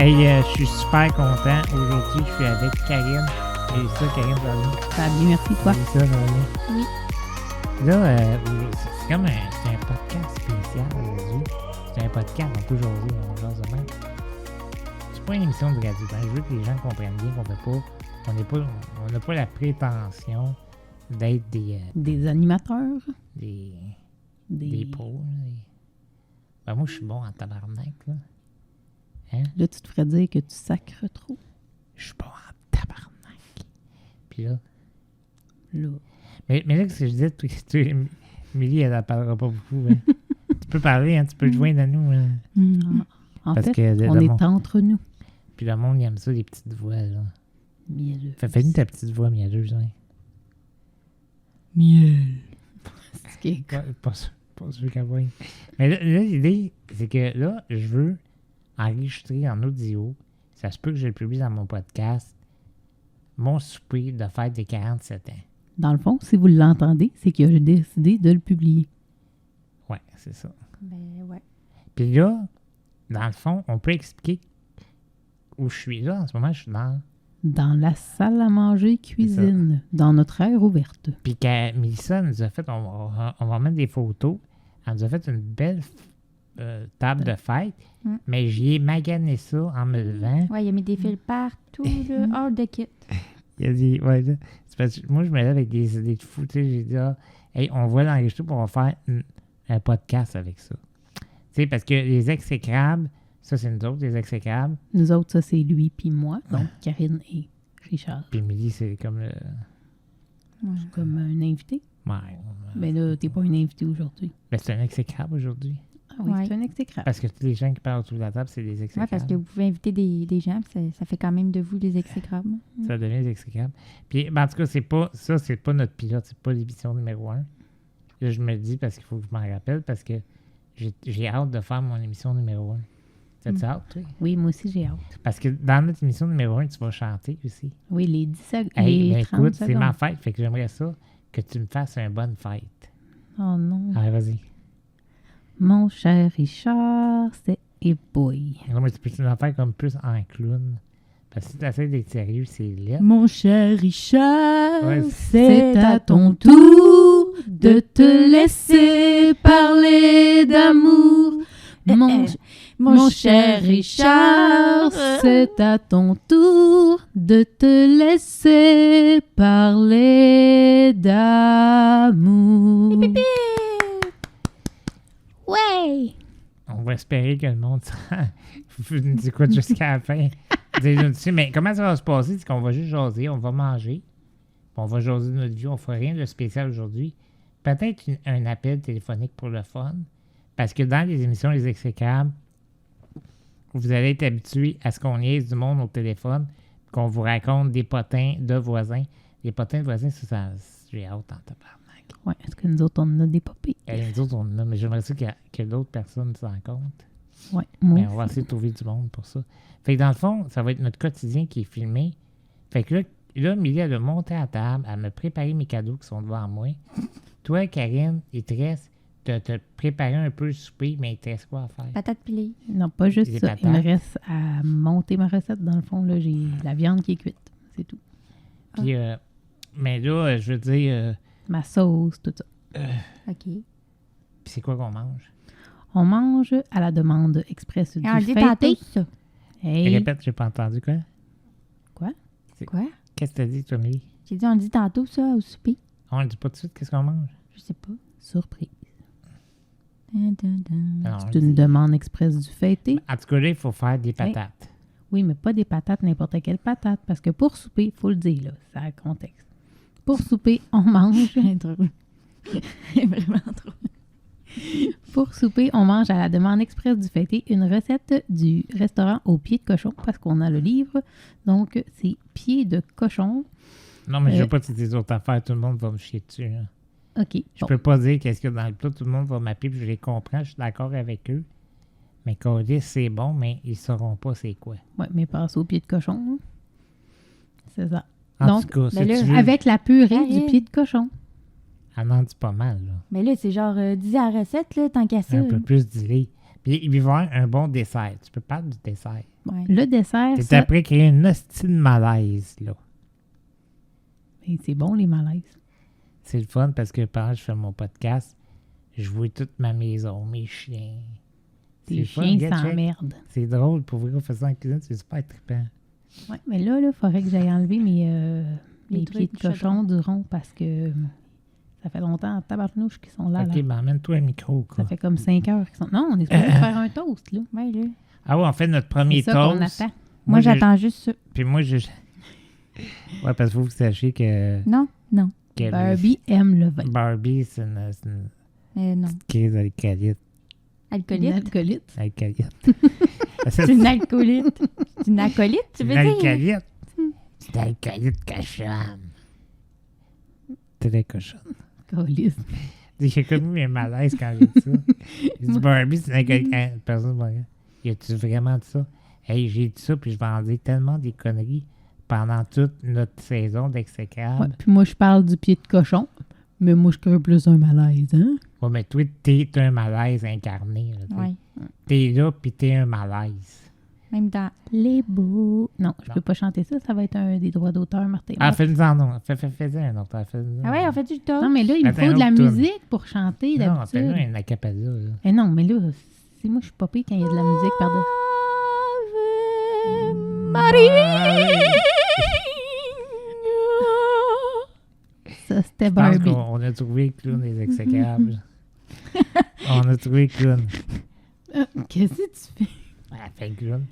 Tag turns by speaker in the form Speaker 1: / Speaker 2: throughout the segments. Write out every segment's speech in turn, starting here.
Speaker 1: Hey, je suis super content. Aujourd'hui, je suis avec Karine. Et ça, Karine, ça va bien?
Speaker 2: Ça va bien, merci, toi.
Speaker 1: Et ça va bien?
Speaker 2: Oui.
Speaker 1: Là, c'est comme c'est un podcast spécial aujourd'hui. C'est un podcast, on peut jaser, on jase de même. C'est pas une émission de radio. Je veux que les gens comprennent bien qu'on fait pas... On n'a pas la prétention d'être
Speaker 2: Des animateurs.
Speaker 1: Des pros. Ben moi, je suis bon en tabarnak, là. Hein?
Speaker 2: Là, tu te ferais dire que tu sacres trop.
Speaker 1: Je suis bon en tabarnak. Puis là...
Speaker 2: Là.
Speaker 1: Mais là, ce que je disais, Émilie, elle n'en parlera pas beaucoup. Hein. Tu peux parler, hein, tu peux te joindre à nous. Hein.
Speaker 2: Non. En
Speaker 1: Parce
Speaker 2: fait,
Speaker 1: que
Speaker 2: on est entre nous.
Speaker 1: Puis le monde, il aime ça, les petites voix, là.
Speaker 2: Mielleux.
Speaker 1: Fais-nous ta petite voix mielleuse, hein.
Speaker 2: Miel. C'est qui est
Speaker 1: Pas sûr qu'elle voit. Mais là, l'idée, c'est que là, je veux enregistrer en audio. Ça se peut que je le publie dans mon podcast. Mon souper de fête des 47 ans.
Speaker 2: Dans le fond, si vous l'entendez, c'est que j'ai décidé de le publier.
Speaker 1: Ouais, c'est ça.
Speaker 3: Ben ouais.
Speaker 1: Puis là, dans le fond, on peut expliquer où je suis là. En ce moment, je suis
Speaker 2: Dans la salle à manger cuisine, dans notre aire ouverte.
Speaker 1: Puis quand Mélissa nous a fait, on va mettre des photos, elle nous a fait une belle table de fête, mais j'y ai magané ça en me levant.
Speaker 3: Ouais, il a mis des fils partout, là, hors de kit.
Speaker 1: Il a dit, ouais, là, c'est parce que moi, je me lève avec des idées de fou. Tu sais, j'ai dit, hey, on va l'enregistrer pour on va faire un podcast avec ça. Tu sais, parce que les exécrables, ça, c'est nous autres, les exécrables.
Speaker 2: Nous autres, ça, c'est lui puis moi. Donc, Karine et Richard.
Speaker 1: Puis Émilie, c'est comme le...
Speaker 2: Comme un invité.
Speaker 1: Ouais.
Speaker 2: Mais là, t'es pas un invité aujourd'hui.
Speaker 1: Ben, c'est un exécrable aujourd'hui.
Speaker 2: Ah oui,
Speaker 3: Ouais.
Speaker 2: c'est un exécrable.
Speaker 1: Parce que tous les gens qui parlent autour de la table, c'est des
Speaker 3: Ouais,
Speaker 1: exécrables.
Speaker 3: parce que vous pouvez inviter des gens, puis ça fait quand même de vous des exécrables.
Speaker 1: Ça devient des exécrables. Puis, ben, en tout cas, c'est pas notre pilote, c'est pas l'émission numéro 1. Là, je me le dis parce qu'il faut que je m'en rappelle, parce que j'ai hâte de faire mon émission numéro 1. T'as-tu hâte, toi?
Speaker 2: Oui, moi aussi, j'ai hâte.
Speaker 1: Parce que dans notre émission numéro 1, tu vas chanter aussi.
Speaker 2: Oui, les 10 secondes.
Speaker 1: Hey, ben
Speaker 2: 30
Speaker 1: écoute, c'est
Speaker 2: secondes.
Speaker 1: ma fête, fait que j'aimerais ça que tu me fasses une bonne fête.
Speaker 2: Oh non.
Speaker 1: Allez, vas-y.
Speaker 2: Mon cher Richard, c'est et boy.
Speaker 1: Non, mais tu peux en faire comme plus en clown. Parce que si tu essaies d'être sérieux, c'est laid.
Speaker 2: Mon cher Richard,
Speaker 1: Ouais,
Speaker 2: c'est à ton tour de te laisser parler d'amour. Mon cher Richard, c'est à ton tour de te laisser parler d'amour.
Speaker 3: Ouais!
Speaker 1: On va espérer que le monde nous écoute jusqu'à la fin. Tu sais, mais comment ça va se passer? C'est qu'on va juste jaser, on va manger. Puis on va jaser de notre vie. On ne fera rien de spécial aujourd'hui. Peut-être un appel téléphonique pour le fun. Parce que dans les émissions Les Exécrables, vous allez être habitués à ce qu'on niaise du monde au téléphone, qu'on vous raconte des potins de voisins. Les potins de voisins, ça j'ai hâte en tabarnak.
Speaker 2: Ouais, est-ce que nous autres, on en a des papiers?
Speaker 1: Les autres, on en a, mais j'aimerais ça que d'autres personnes s'en comptent.
Speaker 2: Ouais, moi
Speaker 1: Mais on va essayer de trouver du monde pour ça. Fait que dans le fond, ça va être notre quotidien qui est filmé. Fait que là Milly, elle a monté à table, elle m'a préparé mes cadeaux qui sont devant moi. Toi, Karine, il te reste, t'as préparé un peu le souper, mais il te reste quoi à faire?
Speaker 3: Patate pilée.
Speaker 2: Non, pas juste
Speaker 1: Des
Speaker 2: ça.
Speaker 1: patates.
Speaker 2: Il me reste à monter ma recette. Dans le fond, là, j'ai la viande qui est cuite. C'est tout.
Speaker 1: Puis, mais là, je veux dire,
Speaker 2: Ma sauce, tout ça.
Speaker 3: OK.
Speaker 1: puis c'est quoi qu'on mange?
Speaker 2: On mange à la demande express du
Speaker 3: Et on le dit
Speaker 2: fêté.
Speaker 3: tantôt, ça.
Speaker 2: Hey,
Speaker 1: Répète, j'ai pas entendu quoi?
Speaker 3: Quoi?
Speaker 1: Qu'est-ce que t'as dit, toi, Milly?
Speaker 3: J'ai dit on le dit tantôt, ça, au souper.
Speaker 1: On le dit pas tout de suite, qu'est-ce qu'on mange?
Speaker 3: Je sais pas.
Speaker 2: surprise.
Speaker 3: Dun, dun, dun.
Speaker 1: Alors, on
Speaker 2: C'est
Speaker 1: le
Speaker 2: une
Speaker 1: dit.
Speaker 2: demande express du fêté.
Speaker 1: En tout cas, là, il faut faire des patates.
Speaker 2: Oui, mais pas des patates, n'importe quelle patate. Parce que pour souper, il faut le dire, là, ça a contexte. Pour souper, on mange.
Speaker 3: Vraiment trop.
Speaker 2: Pour souper, on mange à la demande express du fêté une recette du restaurant au pied de cochon, parce qu'on a le livre. Donc, c'est pied de cochon.
Speaker 1: Non, mais je veux pas te dire des autres affaires, tout le monde va me chier dessus. Hein.
Speaker 2: OK.
Speaker 1: Je
Speaker 2: bon.
Speaker 1: peux pas dire qu'est-ce qu'il y a dans le plat, tout le monde va m'appeler, puis je les comprends, je suis d'accord avec eux. Mais qu'on dit c'est bon, mais ils sauront pas c'est quoi.
Speaker 2: Ouais, mais passe au pied de cochon. hein. C'est ça.
Speaker 1: En
Speaker 2: Donc,
Speaker 1: tout cas,
Speaker 3: ben là,
Speaker 1: si tu veux,
Speaker 2: Avec la purée
Speaker 3: Karine.
Speaker 2: du pied de cochon.
Speaker 1: elle en dit pas mal, là.
Speaker 3: Mais là, c'est genre 10 à la recette, là, tant qu'à ça.
Speaker 1: Un peu plus d'idées. Puis il va y avoir un bon dessert. Tu peux parler du dessert.
Speaker 3: Ouais.
Speaker 2: Le dessert,
Speaker 1: T'es
Speaker 2: ça,
Speaker 1: après créer une hostie de malaise, là.
Speaker 2: ben, c'est bon, les malaises.
Speaker 1: C'est le fun parce que pendant que je fais mon podcast, je vois toute ma maison, mes chiens. C'est
Speaker 2: Tes
Speaker 1: le fun,
Speaker 2: chiens
Speaker 1: gars, check.
Speaker 2: s'emmerdent.
Speaker 1: C'est drôle, pour vrai, on fait ça en cuisine, c'est super trippant.
Speaker 2: Ouais, mais là, il faudrait que j'aille enlever les
Speaker 3: Les
Speaker 2: pieds de
Speaker 3: trucs,
Speaker 2: cochon du rond parce que ça fait longtemps en tabarnouche qu'ils sont là.
Speaker 1: Ok,
Speaker 2: là.
Speaker 1: ben amène-toi un micro, quoi.
Speaker 2: Ça fait comme 5 heures qu'ils sont... Non, on est supposé faire un toast, là.
Speaker 3: Ouais, là.
Speaker 1: Ah ouais, on fait notre
Speaker 2: C'est
Speaker 1: premier
Speaker 2: ça qu'on
Speaker 1: toast.
Speaker 2: attend.
Speaker 3: Moi,
Speaker 1: j'ai-
Speaker 3: j'attends juste ça.
Speaker 1: Puis moi, je... Ouais, parce qu'il faut que vous sachiez que...
Speaker 3: Non,
Speaker 1: que
Speaker 2: Barbie aime le vin.
Speaker 1: Barbie, c'est une
Speaker 3: non.
Speaker 1: crise d'alcoolite.
Speaker 2: Une
Speaker 3: Alcoolite.
Speaker 2: alcoolite.
Speaker 1: Alcoolite.
Speaker 3: C'est une alcoolite. C'est une acolyte, tu
Speaker 1: Une
Speaker 3: veux dire?
Speaker 1: alcoolite. C'est une alcoolite cochonne. Très cochonne.
Speaker 2: Calisse.
Speaker 1: J'ai connu mes malaises quand j'ai dit ça. J'ai dit Barbie, c'est une alcoolite. Hein, personne ne me regarde. Y a-tu vraiment dit ça? Hey, j'ai dit ça, puis je vendais tellement des conneries pendant toute notre saison d'exécrable.
Speaker 2: Ouais, puis moi, je parle du pied de cochon, mais moi, je crée plus un malaise, hein?
Speaker 1: Ouais, mais toi, t'es un malaise incarné. Là,
Speaker 3: Ouais.
Speaker 1: T'es là, puis t'es un malaise.
Speaker 3: Même dans.
Speaker 2: Les beaux. Non, je
Speaker 1: Bon.
Speaker 2: peux pas chanter ça, ça va être un des droits d'auteur, Martin.
Speaker 1: Ah, fais-nous en nom. Fais-en un autre.
Speaker 3: Ah ouais, on fait du top.
Speaker 2: Non, mais là, il
Speaker 1: Attends,
Speaker 2: faut de la
Speaker 1: une autre toune.
Speaker 2: musique pour chanter
Speaker 1: Non,
Speaker 2: d'habitude.
Speaker 1: fais-nous un acapella. Là.
Speaker 2: Eh non, mais là, si moi, je suis pas pire quand il y a de la musique par-dessus. Ça, c'était
Speaker 1: Je pense
Speaker 2: Barbie.
Speaker 1: qu'on a trouvé le clown des exécrables. On a trouvé le clown.
Speaker 2: Qu'est-ce que tu fais?
Speaker 1: Ah, fait le clown.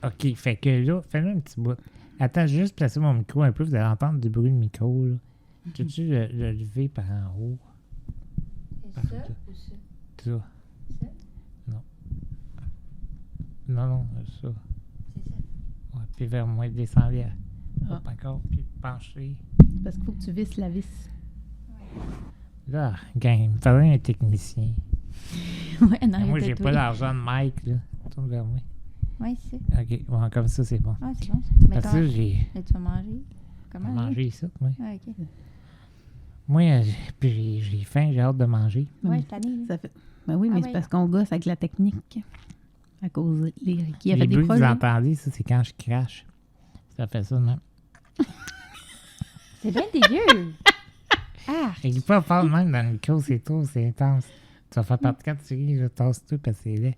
Speaker 1: OK, fait que là, fais-nous un petit bout. Attends, j'ai juste placer mon micro un peu. Vous allez entendre du bruit de micro. Là. Tu le lever par en haut? Par ça ou ça? Ça? Non. Non, ça. C'est ça. Ouais, puis vers moi, descendre.
Speaker 2: Ah.
Speaker 1: Hop, encore, puis pencher.
Speaker 2: Parce qu'il faut que tu visses la vis.
Speaker 1: Là, gang, il me faudrait un technicien.
Speaker 3: Ouais, non,
Speaker 1: Mais moi,
Speaker 3: il
Speaker 1: j'ai
Speaker 3: était
Speaker 1: pas
Speaker 3: tout.
Speaker 1: l'argent de Mike, là. Tourne vers moi.
Speaker 3: Ouais, c'est.
Speaker 1: OK, bon, comme ça, c'est bon.
Speaker 3: Ah, c'est bon. Mais
Speaker 1: Parce que j'ai
Speaker 3: tu vas manger. Comment? là?
Speaker 1: mangé ça, moi.
Speaker 3: Ah, ok.
Speaker 1: Moi, puis j'ai faim, j'ai hâte de manger.
Speaker 3: Ouais, je t'en ai. là.
Speaker 2: Ça fait... Ben oui, mais
Speaker 3: Ah
Speaker 2: c'est
Speaker 3: ouais.
Speaker 2: parce qu'on gosse avec la technique. À cause de qui a
Speaker 1: Les
Speaker 2: fait des
Speaker 1: bruits que vous
Speaker 2: projets.
Speaker 1: entendez, ça, c'est quand je crache. Ça fait ça, non?
Speaker 3: C'est bien dégueu. Ah,
Speaker 1: Et il pas fort même dans le micro, c'est trop, c'est intense. Tu vas faire partie quand tu ris, je tasse tout parce que c'est laid.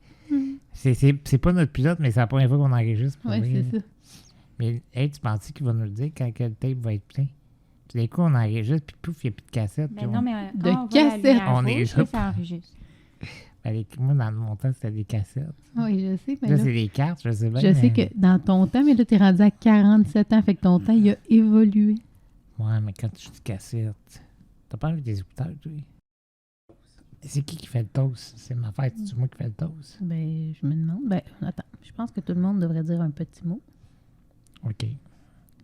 Speaker 1: C'est pas notre pilote, mais c'est la première fois qu'on enregistre. pour
Speaker 2: Ouais,
Speaker 1: vrai,
Speaker 2: c'est
Speaker 1: là.
Speaker 2: ça.
Speaker 1: Mais hey, tu penses qu'il va nous le dire quand que le tape va être plein? Puis d'un coup, on enregistre, puis pouf, il n'y a plus de cassette.
Speaker 3: ben
Speaker 1: puis
Speaker 3: non,
Speaker 1: on...
Speaker 3: mais
Speaker 2: De
Speaker 3: quand on voit la
Speaker 2: cassette.
Speaker 3: lumière
Speaker 1: On est
Speaker 3: rouge,
Speaker 1: là.
Speaker 3: ça enregistre.
Speaker 1: Moi, dans mon temps, c'était des cassettes.
Speaker 2: Oui, je sais, mais
Speaker 1: Là,
Speaker 2: là,
Speaker 1: c'est des cartes, je sais bien.
Speaker 2: je sais que dans ton temps, mais là, t'es rendu à 47 ans, fait que ton temps, il a évolué.
Speaker 1: Ouais, mais quand tu dis cassette, t'as pas envie des écouteurs, toi? C'est qui fait le toast? C'est ma fête, c'est moi qui fais le toast?
Speaker 2: Ben, je me demande. Ben, attends, je pense que tout le monde devrait dire un petit mot.
Speaker 1: OK.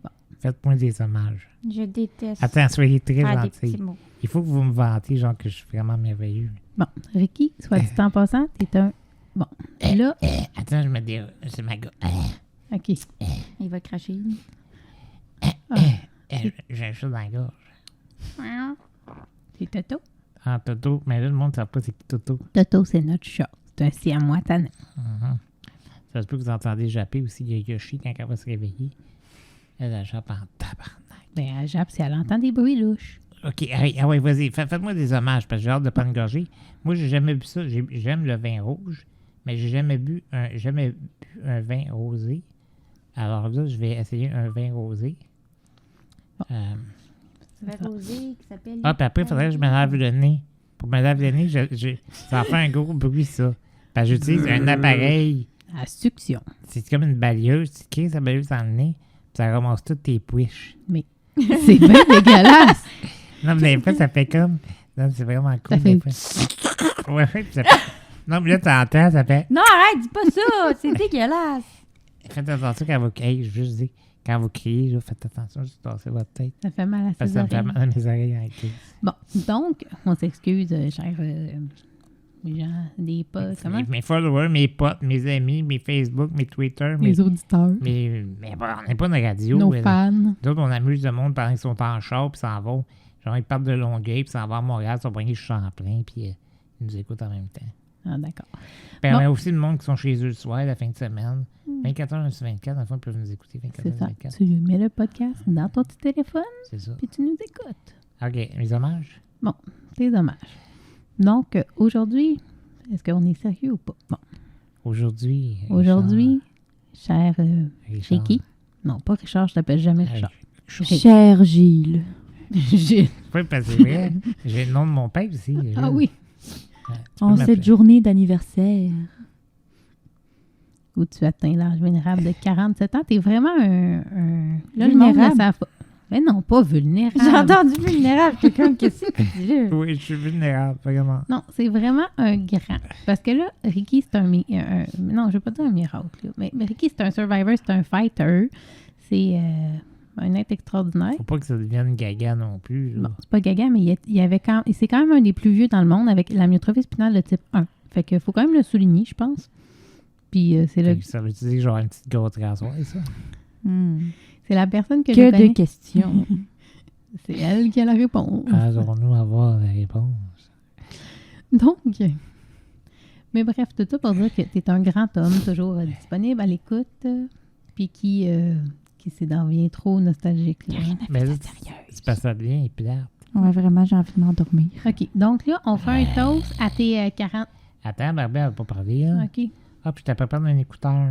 Speaker 2: Bon.
Speaker 1: Faites-moi des hommages.
Speaker 3: Je déteste
Speaker 1: Attends, soyez très
Speaker 3: faire des
Speaker 1: gentils.
Speaker 3: petits mots.
Speaker 1: Il faut que vous me vantiez, genre, que je suis vraiment merveilleux.
Speaker 2: Bon, Ricky, soit dit en passant, t'es un... Bon, là,
Speaker 1: Attends, je me dis, c'est ma gueule.
Speaker 2: OK.
Speaker 3: Il va cracher.
Speaker 1: J'ai un chat dans la gorge.
Speaker 2: C'est Toto.
Speaker 1: Ah, Toto. Mais là, le monde ne sait pas c'est qui Toto.
Speaker 2: Toto, c'est notre chat. C'est un siamois tannant.
Speaker 1: Mhm. Ça se peut que vous entendez japper aussi. Il y a Yoshi quand elle va se réveiller. Elle jappe en tabarnak.
Speaker 2: Ben, elle jappe si elle entend des bruits louches.
Speaker 1: OK, ah ouais, vas-y. Faites-moi des hommages parce que j'ai hâte de prendre une gorgée. Moi, j'ai jamais bu ça. J'aime le vin rouge, mais j'ai jamais bu un vin rosé. Alors là, je vais essayer un vin rosé.
Speaker 2: Bon.
Speaker 3: Ça va rosé qui s'appelle.
Speaker 1: Ah, puis après, il faudrait que je me lave le nez. Pour me laver le nez, ça fait un gros bruit, ça. Parce que j'utilise un appareil.
Speaker 2: À succion.
Speaker 1: C'est comme une balieuse. Tu crises la balieuse dans le nez, puis ça ramasse toutes tes pouiches.
Speaker 2: Mais c'est bien dégueulasse.
Speaker 1: Non, mais des fois, ça fait comme... Non, c'est vraiment cool.
Speaker 2: Ça fait-
Speaker 1: des fois. Ouais, puis ça fait... Non, mais là, t'entends, ça fait...
Speaker 3: Non, arrête, dis pas ça. C'est dégueulasse.
Speaker 1: Faites attention quand vous criez. Je veux juste dire, quand vous criez, là, faites attention, juste tasser votre tête.
Speaker 2: Ça fait mal à
Speaker 1: Parce
Speaker 2: ses
Speaker 1: que ça me fait
Speaker 2: oreilles.
Speaker 1: mal à mes oreilles en crise.
Speaker 2: Bon, donc, on s'excuse, chers gens, des pas, comment?
Speaker 1: Mes followers, mes potes, mes amis, mes Facebook, mes Twitter,
Speaker 2: Les auditeurs,
Speaker 1: mais bon, on n'est pas une radio.
Speaker 2: nos
Speaker 1: là.
Speaker 2: fans.
Speaker 1: Nous autres, on amuse le monde pendant qu'ils sont en char, puis s'en vont. Genre, ils partent de Longueuil, puis s'en vont à Montréal, ils sont pognés chez Champlain, puis ils nous écoutent en même temps.
Speaker 2: Ah, d'accord.
Speaker 1: Puis on
Speaker 2: Bon.
Speaker 1: a aussi le monde qui sont chez eux le soir, la fin de semaine. 24 heures sur 24, dans le fond, ils peuvent nous écouter 24
Speaker 2: C'est
Speaker 1: heures sur
Speaker 2: ça.
Speaker 1: 24.
Speaker 2: Tu mets le podcast dans ton petit téléphone,
Speaker 1: C'est ça.
Speaker 2: puis tu nous écoutes.
Speaker 1: OK, les hommages?
Speaker 2: C'est dommage. Donc, aujourd'hui, est-ce qu'on est sérieux ou pas? Bon.
Speaker 1: Aujourd'hui,
Speaker 2: Cher
Speaker 1: Richard.
Speaker 2: Ricky. Non, pas Richard, je t'appelle jamais Richard.
Speaker 3: Cher Gilles.
Speaker 2: Gilles.
Speaker 1: Oui, parce que c'est vrai. J'ai le nom de mon père aussi.
Speaker 2: Ah oui.
Speaker 1: Ouais, tu peux
Speaker 3: En
Speaker 1: m'appeler.
Speaker 3: cette journée d'anniversaire.
Speaker 2: Où tu atteins l'âge vulnérable de 47 ans. T'es vraiment un... Là, le monde ne
Speaker 3: Vulnérable?
Speaker 2: savent pas. Mais non, pas vulnérable.
Speaker 3: J'ai entendu vulnérable. Quelqu'un, qu'est-ce que tu dis là?
Speaker 1: Oui, je suis vulnérable, vraiment.
Speaker 2: Non, c'est vraiment un grand. Parce que là, Ricky, c'est non, je veux pas dire un miracle. Là, mais Ricky, c'est un survivor, c'est un fighter. C'est un être extraordinaire.
Speaker 1: Faut pas que ça devienne gaga non plus. là.
Speaker 2: Bon, c'est pas gaga, mais c'est quand même un des plus vieux dans le monde avec la myotrophie spinale de type 1. Fait que faut quand même le souligner, je pense. Puis c'est
Speaker 1: Fait que ça veut dire genre une petite grosse rasoir, ça?
Speaker 2: c'est la personne que je
Speaker 3: Que
Speaker 2: connais.
Speaker 3: de questions.
Speaker 2: C'est elle qui a la réponse.
Speaker 1: Allons-nous avoir la réponse?
Speaker 2: Donc, mais bref, tout ça pour dire que tu es un grand homme, toujours disponible à l'écoute, puis qui s'est devient trop nostalgique. Là.
Speaker 1: Mais là, c'est parce que ça devient plate.
Speaker 3: Ouais, vraiment, j'ai envie de m'endormir.
Speaker 2: OK, donc là, on fait un toast à tes 40...
Speaker 1: Attends, Barbie, elle va pas parler, là.
Speaker 2: OK,
Speaker 1: Ah, puis t'as pas peur d'un écouteur.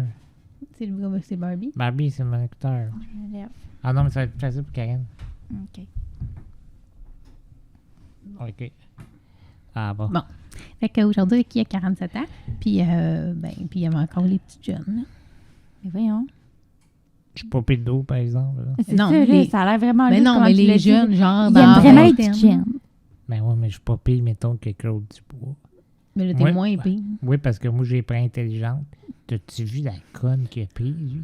Speaker 2: c'est Barbie.
Speaker 1: Barbie, c'est mon écouteur. Ah non, mais ça va être facile pour Karen.
Speaker 3: OK.
Speaker 1: OK. Ah bon.
Speaker 2: Bon. Fait qu'aujourd'hui, qui a 47 ans, puis puis il y avait encore les petits jeunes. là.
Speaker 3: Mais voyons.
Speaker 1: Je suis pas pris de dos, par exemple. Là.
Speaker 3: C'est
Speaker 2: Non,
Speaker 3: ça, là,
Speaker 2: les-
Speaker 3: ça a l'air vraiment
Speaker 2: Mais
Speaker 3: louche,
Speaker 2: non,
Speaker 3: comment
Speaker 2: mais
Speaker 3: tu l'as
Speaker 2: les
Speaker 3: dit.
Speaker 2: jeunes, genre...
Speaker 3: Ils
Speaker 2: dans
Speaker 3: aiment vraiment
Speaker 2: vingtaine.
Speaker 3: être jeunes.
Speaker 1: Ben ouais, mais je suis pas pire, mettons, que Claude Dubois.
Speaker 2: Mais là, t'es
Speaker 1: Ouais.
Speaker 2: moins pire.
Speaker 1: Oui, parce que moi, j'ai pas intelligente. T'as-tu vu la conne qu'il a pris, lui?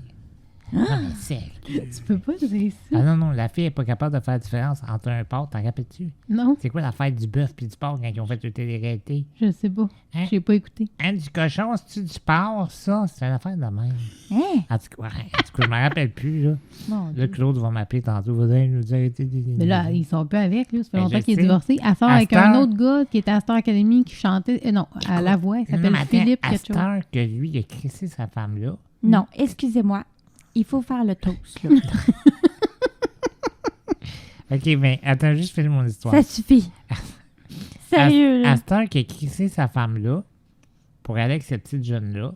Speaker 1: Non, mais sérieux.
Speaker 2: Tu peux pas dire ça.
Speaker 1: Ah non, la fille est pas capable de faire la différence entre un porc, t'en rappelles-tu?
Speaker 2: Non,
Speaker 1: C'est quoi la fête du bœuf puis du porc quand ils ont fait le télé-réalité?
Speaker 2: je sais pas.
Speaker 1: Hein?
Speaker 2: J'ai pas écouté.
Speaker 1: Hein, du cochon, c'est-tu du porc, ça? C'est une affaire de même.
Speaker 3: Hein?
Speaker 1: En tout cas, je me rappelle plus, là.
Speaker 3: Mon
Speaker 1: Là,
Speaker 3: Dieu.
Speaker 1: Claude va m'appeler tantôt. Vous allez nous arrêter des...
Speaker 2: Mais là, ils sont plus avec, là. Ça fait
Speaker 1: Ben,
Speaker 2: longtemps
Speaker 1: je
Speaker 2: qu'il est
Speaker 1: sais.
Speaker 2: divorcé. Elle sort
Speaker 1: À
Speaker 2: avec
Speaker 1: cette
Speaker 2: un
Speaker 1: heure-
Speaker 2: autre gars qui était à Star Academy qui chantait. Non, à la voix. Il
Speaker 1: Non,
Speaker 2: s'appelle
Speaker 1: mais attends,
Speaker 2: Philippe
Speaker 1: à
Speaker 2: quelque
Speaker 1: cette
Speaker 2: chose.
Speaker 1: heure que lui, il a crissé sa femme-là.
Speaker 3: Non, excusez-moi. Il faut faire le toast, là.
Speaker 1: OK, mais attends, juste finir mon histoire.
Speaker 3: Ça suffit. Sérieux,
Speaker 1: À
Speaker 3: là.
Speaker 1: cette heure qu'il a crissé sa femme-là pour aller avec cette petite jeune-là,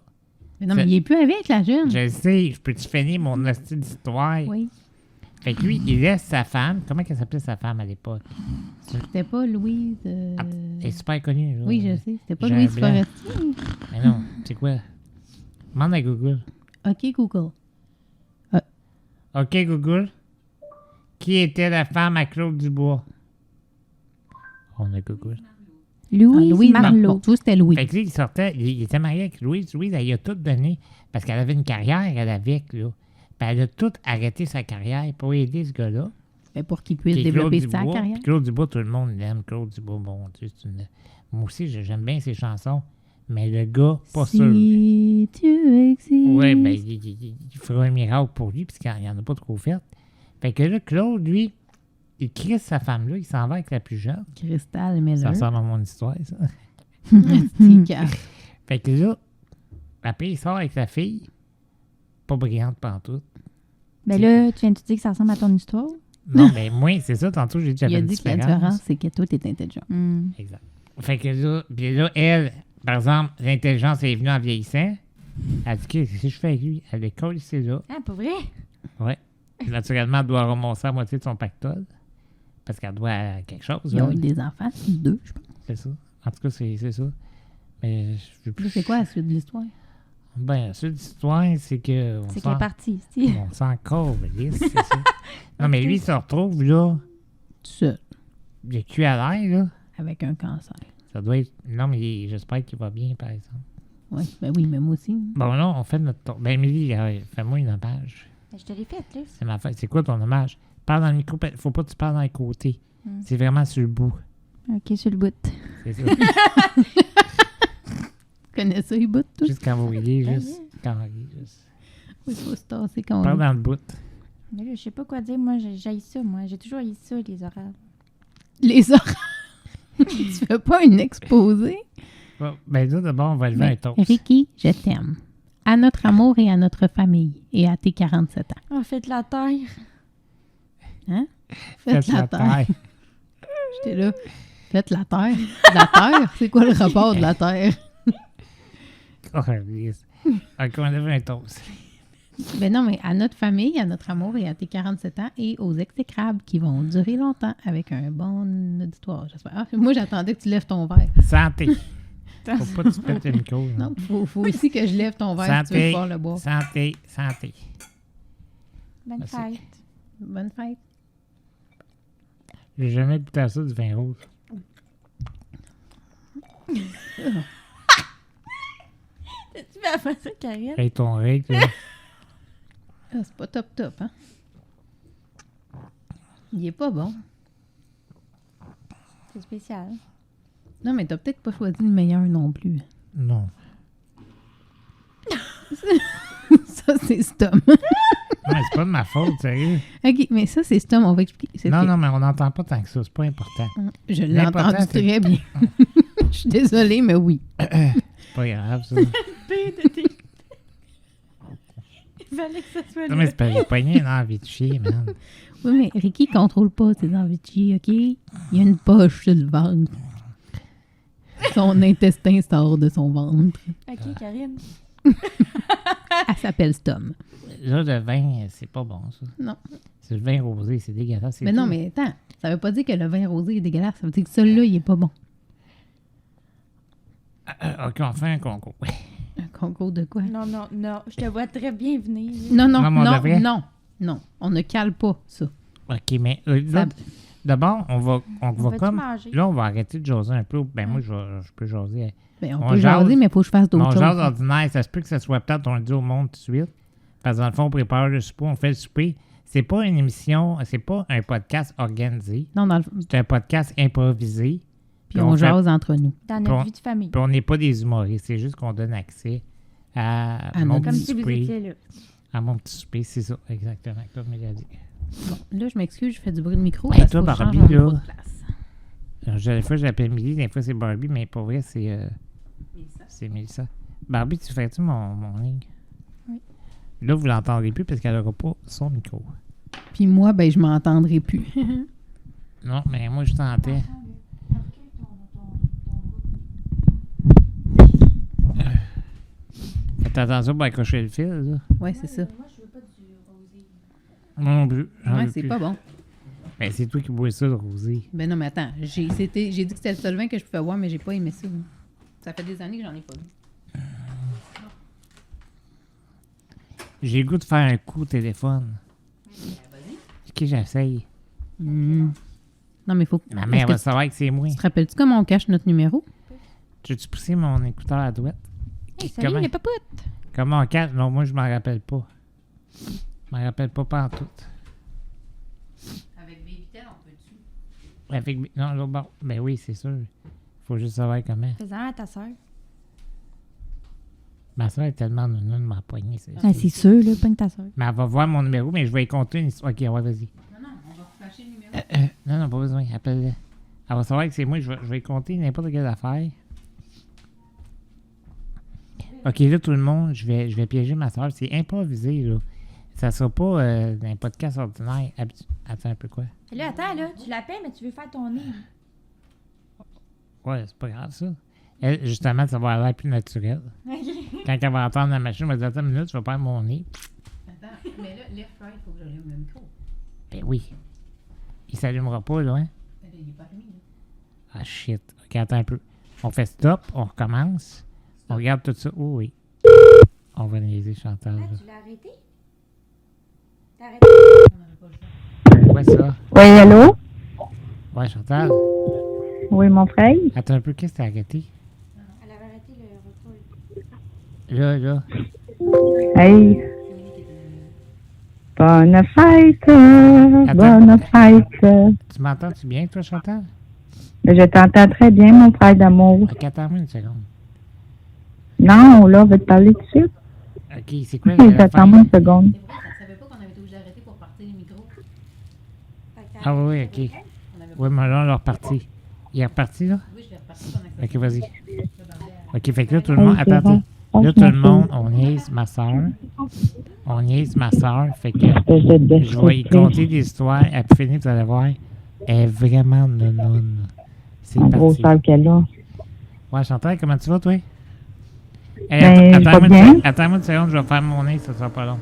Speaker 2: Mais non, mais il est plus avec la jeune.
Speaker 1: je sais, je peux-tu finir mon hostie d'histoire?
Speaker 2: Oui.
Speaker 1: Fait que lui, il laisse sa femme. Comment qu'elle s'appelait sa femme à l'époque?
Speaker 2: C'était pas Louise.
Speaker 1: Elle est super connue. Là.
Speaker 2: Oui, je sais. C'était pas
Speaker 1: Jean
Speaker 2: Louise
Speaker 1: Blanc.
Speaker 2: Forestier.
Speaker 1: Mais non, c'est quoi? Demande à Google.
Speaker 2: OK, Google.
Speaker 1: OK, Google. Qui était la femme à Claude Dubois? On a Google.
Speaker 3: Louise Marleau.
Speaker 2: Bon, tout c'était Louis.
Speaker 1: Fait que lui, il sortait, il était marié avec Louise. Louise, elle y a tout donné parce qu'elle avait une carrière, elle, avec, là. Puis elle a tout arrêté sa carrière pour aider ce gars-là.
Speaker 2: Mais pour qu'il puisse
Speaker 1: Puis
Speaker 2: développer
Speaker 1: Claude
Speaker 2: sa
Speaker 1: Dubois,
Speaker 2: carrière.
Speaker 1: puis Claude Dubois, tout le monde l'aime. Claude Dubois, bon Dieu, c'est une... Moi aussi, j'aime bien ses chansons. Mais le gars, pas sûr.
Speaker 2: Si tu existes.
Speaker 1: Oui, ben, il fera un miracle pour lui, puisqu'il n'y en a pas trop fait. Fait que là, Claude, lui, il crisse sa femme-là, il s'en va avec la plus jeune.
Speaker 2: Cristal
Speaker 1: Ça
Speaker 2: Miller.
Speaker 1: ressemble à mon histoire, ça.
Speaker 2: Petit gars.
Speaker 1: Fait que là, après, il sort avec la fille, pas brillante pantoute.
Speaker 3: Ben là, tu viens de te dire que ça ressemble à ton histoire?
Speaker 1: Non, mais moi, c'est ça, tantôt, j'ai dit que
Speaker 2: Il
Speaker 1: j'avais
Speaker 2: a
Speaker 1: une
Speaker 2: dit que la
Speaker 1: différence.
Speaker 2: différence, c'est que toi, t'es intelligent.
Speaker 1: Exact. Fait que là, puis là, elle, par exemple, l'intelligence est venue en vieillissant. Elle dit, qu'est-ce que je fais avec lui? Elle est collée, c'est là.
Speaker 3: Ah, pas vrai?
Speaker 1: Ouais. Naturellement, elle doit ramasser la moitié de son pactole. Parce qu'elle doit à quelque chose.
Speaker 2: Ils ont
Speaker 1: là.
Speaker 2: eu des enfants, 2, je pense.
Speaker 1: C'est ça. En tout cas, c'est ça. Mais je veux
Speaker 2: Là, c'est quoi la suite de l'histoire?
Speaker 1: Ben, la seule histoire, c'est que.
Speaker 3: C'est qu'elle est partie ici.
Speaker 1: On s'en calisse, c'est ça. Non, mais lui, il se retrouve, là.
Speaker 2: Tout seul,
Speaker 1: Il a cul à l'air, là.
Speaker 2: avec un cancer.
Speaker 1: Ça doit être. Non, mais j'espère qu'il va bien, par exemple.
Speaker 2: Ouais, ben oui, mais moi aussi.
Speaker 1: Bon, là, on fait notre tour. Ben, Émilie, fais-moi une hommage.
Speaker 3: Ben, je te l'ai faite, là.
Speaker 1: C'est ma fête. C'est quoi ton hommage? Parle dans le micro. Faut pas que tu parles dans les côtés.
Speaker 3: Mm.
Speaker 1: C'est vraiment sur le bout.
Speaker 3: OK, sur le bout.
Speaker 1: C'est ça.
Speaker 2: Tu connais ça, il bout tout?
Speaker 1: Juste quand vous riez, juste. Quand vous riez, juste.
Speaker 2: Oui, il faut se tasser quand on
Speaker 1: Parle dans le bout.
Speaker 3: Mais là, je sais pas quoi dire. Moi, j'haïs ça, moi. J'ai toujours haï ça, les orales.
Speaker 2: Les orales. Tu fais pas une exposé?
Speaker 1: Bon, ben là, d'abord, on va lever un
Speaker 2: Mais,
Speaker 1: toast.
Speaker 2: Ricky, je t'aime. À notre amour et à notre famille. Et à tes 47 ans.
Speaker 3: Oh, faites la terre.
Speaker 2: Hein?
Speaker 1: Faites la terre.
Speaker 2: J'étais là. Faites la terre. La terre? C'est quoi le rapport de la terre?
Speaker 1: Oh, yes. OK, on lève un toast.
Speaker 2: Ben non, mais à notre famille, à notre amour et à tes 47 ans et aux exécrables qui vont durer longtemps avec un bon auditoire, j'espère. Ah, moi, j'attendais que tu lèves ton verre.
Speaker 1: Santé. Faut pas que tu pètes une cause.
Speaker 2: Non, faut aussi que je lève ton verre si tu veux pouvoir le boire.
Speaker 1: Santé, santé.
Speaker 3: Bonne
Speaker 1: Merci.
Speaker 3: fête.
Speaker 2: Bonne fête.
Speaker 1: J'ai jamais goûté à ça du vin rouge.
Speaker 3: Tu vas faire ça, Karine?
Speaker 1: Hey, ton règle, là.
Speaker 2: Ah, c'est pas top, hein? Il est pas bon.
Speaker 3: C'est spécial.
Speaker 2: Non, mais t'as peut-être pas choisi le meilleur non plus.
Speaker 1: Non.
Speaker 2: Ça, c'est Stom.
Speaker 1: Non, mais c'est pas de ma faute, sérieux.
Speaker 2: OK, mais ça, c'est Stom. On va expliquer. C'était-
Speaker 1: Non, mais on n'entend pas tant que ça. C'est pas important.
Speaker 2: Je l'ai
Speaker 1: L'important,
Speaker 2: entendu
Speaker 1: c'est-
Speaker 2: très bien. Je suis désolée, mais oui.
Speaker 1: C'est pas grave, ça.
Speaker 3: Il fallait que ça soit
Speaker 1: Non, mais c'est pas j'ai pogné une envie de chier, man.
Speaker 2: Oui, mais Ricky contrôle pas ses envies de chier, OK? Il y a une poche sur le ventre. Son intestin sort de son ventre.
Speaker 3: OK, Karine.
Speaker 2: Elle s'appelle Stom.
Speaker 1: Là, le vin, c'est pas bon, ça.
Speaker 2: Non.
Speaker 1: C'est le vin rosé, c'est dégueulasse. c'est
Speaker 2: Mais non,
Speaker 1: tout.
Speaker 2: mais attends. Ça veut pas dire que le vin rosé est dégueulasse. Ça veut dire que celui-là, il est pas bon.
Speaker 1: OK, on fait un concours.
Speaker 2: Un concours de quoi?
Speaker 3: Non. Je te vois très bien venir.
Speaker 2: Non,
Speaker 1: Non, mais on devrait.
Speaker 2: non. On ne cale pas ça.
Speaker 1: OK, mais là,
Speaker 2: Ça-
Speaker 1: d'abord, on va
Speaker 3: Va-tu
Speaker 1: comme...
Speaker 3: manger?
Speaker 1: Là, on va arrêter de jaser un peu. Ben, moi, je peux jaser.
Speaker 2: Ben,
Speaker 1: On
Speaker 2: on peut
Speaker 1: jase.
Speaker 2: jaser, mais il faut que je fasse
Speaker 1: Mon
Speaker 2: d'autres
Speaker 1: genre
Speaker 2: choses.
Speaker 1: ordinaire, ça se peut que ça soit peut-être, on le dit au monde tout de suite. Parce que dans le fond, on prépare le souper, on fait le souper. C'est pas une émission, c'est pas un podcast organisé.
Speaker 2: Non, dans le...
Speaker 1: C'est un podcast improvisé.
Speaker 2: Puis on
Speaker 1: fait-
Speaker 2: jase entre nous.
Speaker 3: Dans
Speaker 1: Bon.
Speaker 3: notre vie de famille.
Speaker 1: Puis on n'est pas des humoristes, c'est juste qu'on donne accès à
Speaker 2: À
Speaker 1: mon
Speaker 2: notre
Speaker 3: Comme
Speaker 1: petit
Speaker 3: si vous
Speaker 1: souper.
Speaker 3: étiez là.
Speaker 1: À mon petit souper, c'est ça, exactement, comme il a dit.
Speaker 2: Bon, là, je m'excuse, je fais du bruit de micro.
Speaker 1: Hey,
Speaker 2: parce
Speaker 1: toi,
Speaker 2: qu'il faut que je
Speaker 1: Barbie,
Speaker 2: change mon
Speaker 1: là.
Speaker 2: micro de place.
Speaker 1: Alors, des fois, je l'appelle Milly, des fois, c'est Barbie, mais pour vrai, c'est Mélissa. Barbie, tu fais-tu mon ligne?
Speaker 3: Oui.
Speaker 1: Là, vous l'entendrez plus parce qu'elle n'aura pas son micro.
Speaker 2: Puis moi, ben, je m'entendrai plus.
Speaker 1: Non, mais moi, je t'entends. Faites attention pour accrocher le fil, là.
Speaker 2: Ouais, c'est ça.
Speaker 3: Moi, je veux pas du rosé.
Speaker 1: Moi non plus. j'en
Speaker 2: Ouais,
Speaker 1: veux
Speaker 2: c'est
Speaker 1: plus.
Speaker 2: pas bon.
Speaker 1: Ben, c'est toi qui bois ça, le rosé.
Speaker 2: Ben non, mais attends. J'ai dit que c'était le seul vin que je pouvais boire, mais j'ai pas aimé ça. Ça fait des années que j'en ai pas vu.
Speaker 1: J'ai le goût de faire un coup au téléphone. Ok, j'essaye.
Speaker 2: Non, mais il faut que...
Speaker 1: Ma mère
Speaker 2: Est-ce que
Speaker 1: va savoir que c'est moi.
Speaker 2: tu te rappelles-tu comment on cache notre numéro?
Speaker 1: Tu as-tu poussé mon écouteur à droite?
Speaker 3: Hey, salut les papoutes!
Speaker 1: Comment on cache? Non, moi, je m'en rappelle pas. Je m'en rappelle pas pantoute.
Speaker 2: Avec Babytel, on peut-tu?
Speaker 1: Avec... Non, là, bon. Ben oui, c'est sûr. Faut juste savoir comment.
Speaker 3: Fais-en à ta soeur.
Speaker 1: Ma soeur est tellement nounoune de m'a poignée.
Speaker 3: Ben, c'est sûr, là, pas que ta soeur.
Speaker 1: Mais elle va voir mon numéro, mais je vais y compter une histoire. Ok, ouais, vas-y.
Speaker 2: Non, on va flasher le numéro.
Speaker 1: Non, pas besoin. Appelle-le. Elle va savoir que c'est moi. Je vais y compter n'importe quelle affaire. Ok, là, tout le monde, je vais piéger ma soeur. C'est improvisé, là. Ça sera pas un podcast ordinaire. Attends un peu, quoi?
Speaker 3: Et là, attends, là, tu l'appelles, mais tu veux faire ton nez.
Speaker 1: Ouais, c'est pas grave, ça. Elle, justement, ça va avoir l'air plus naturel. Quand elle va entendre la machine, elle va dire, attends une minute, tu vas faire mon nez.
Speaker 2: Attends, mais là, left right, il faut que j'allume le micro.
Speaker 1: Ben oui. Il s'allumera pas, là, hein?
Speaker 2: Il est pas allumé, là.
Speaker 1: Ah, shit. Ok, attends un peu. On fait stop, on recommence. On regarde tout ça. Oh oui. On va niaiser Chantal. là.
Speaker 3: Tu l'as arrêté? T'as arrêté?
Speaker 1: Quoi ça?
Speaker 4: Oui, allô?
Speaker 1: Ouais, Chantal.
Speaker 4: Oui, mon frère?
Speaker 1: Attends un peu, qu'est-ce que t'as arrêté?
Speaker 3: Elle avait arrêté le record.
Speaker 1: Là.
Speaker 4: Hey! Bonne fête!
Speaker 1: Attends.
Speaker 4: Bonne fête!
Speaker 1: Tu m'entends-tu bien, toi, Chantal?
Speaker 4: Je t'entends très bien, mon frère d'amour.
Speaker 1: Ok, attends-moi une seconde.
Speaker 4: Non, là, on va te parler tout de suite.
Speaker 1: Ok, c'est quoi
Speaker 4: Attends-moi une seconde.
Speaker 2: C'est vrai, on savait pas qu'on avait été obligé d'arrêter pour partir les micros.
Speaker 1: Ah oui, ok.
Speaker 2: On avait
Speaker 1: Oui, mais là, on est reparti. Il est reparti, là?
Speaker 2: Oui, je vais repartir pendant que ça
Speaker 1: Ok, vas-y.
Speaker 2: le bordel.
Speaker 1: OK, fait que là, tout le monde... Attends, attends. Là, tout le monde, on niaise ma soeur. On niaise ma soeur. Fait que je vais y conter des histoires. Elle peut finir, vous allez voir. Elle est vraiment nounoune. C'est
Speaker 4: Un gros
Speaker 1: parti.
Speaker 4: sale qu'elle a.
Speaker 1: Ouais, Chantal, comment tu vas, toi? Hey,
Speaker 4: Ben,
Speaker 1: attends-moi
Speaker 4: je vais bien.
Speaker 1: attends-moi une seconde, je vais faire mon nez, ça sera pas long.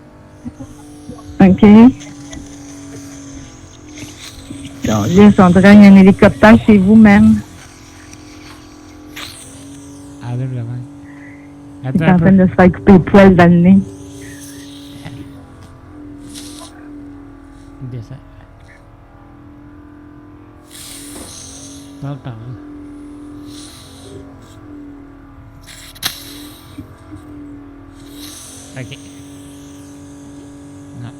Speaker 4: OK. Donc, Lise, on dirait qu'il y a un hélicoptère chez vous, même.
Speaker 1: Enlève le verre.
Speaker 4: Il est
Speaker 1: Attends
Speaker 4: en
Speaker 1: un
Speaker 4: train
Speaker 1: peu.
Speaker 4: de se faire couper le poil dans le nez.
Speaker 1: Descends. Parle par là. OK. Non.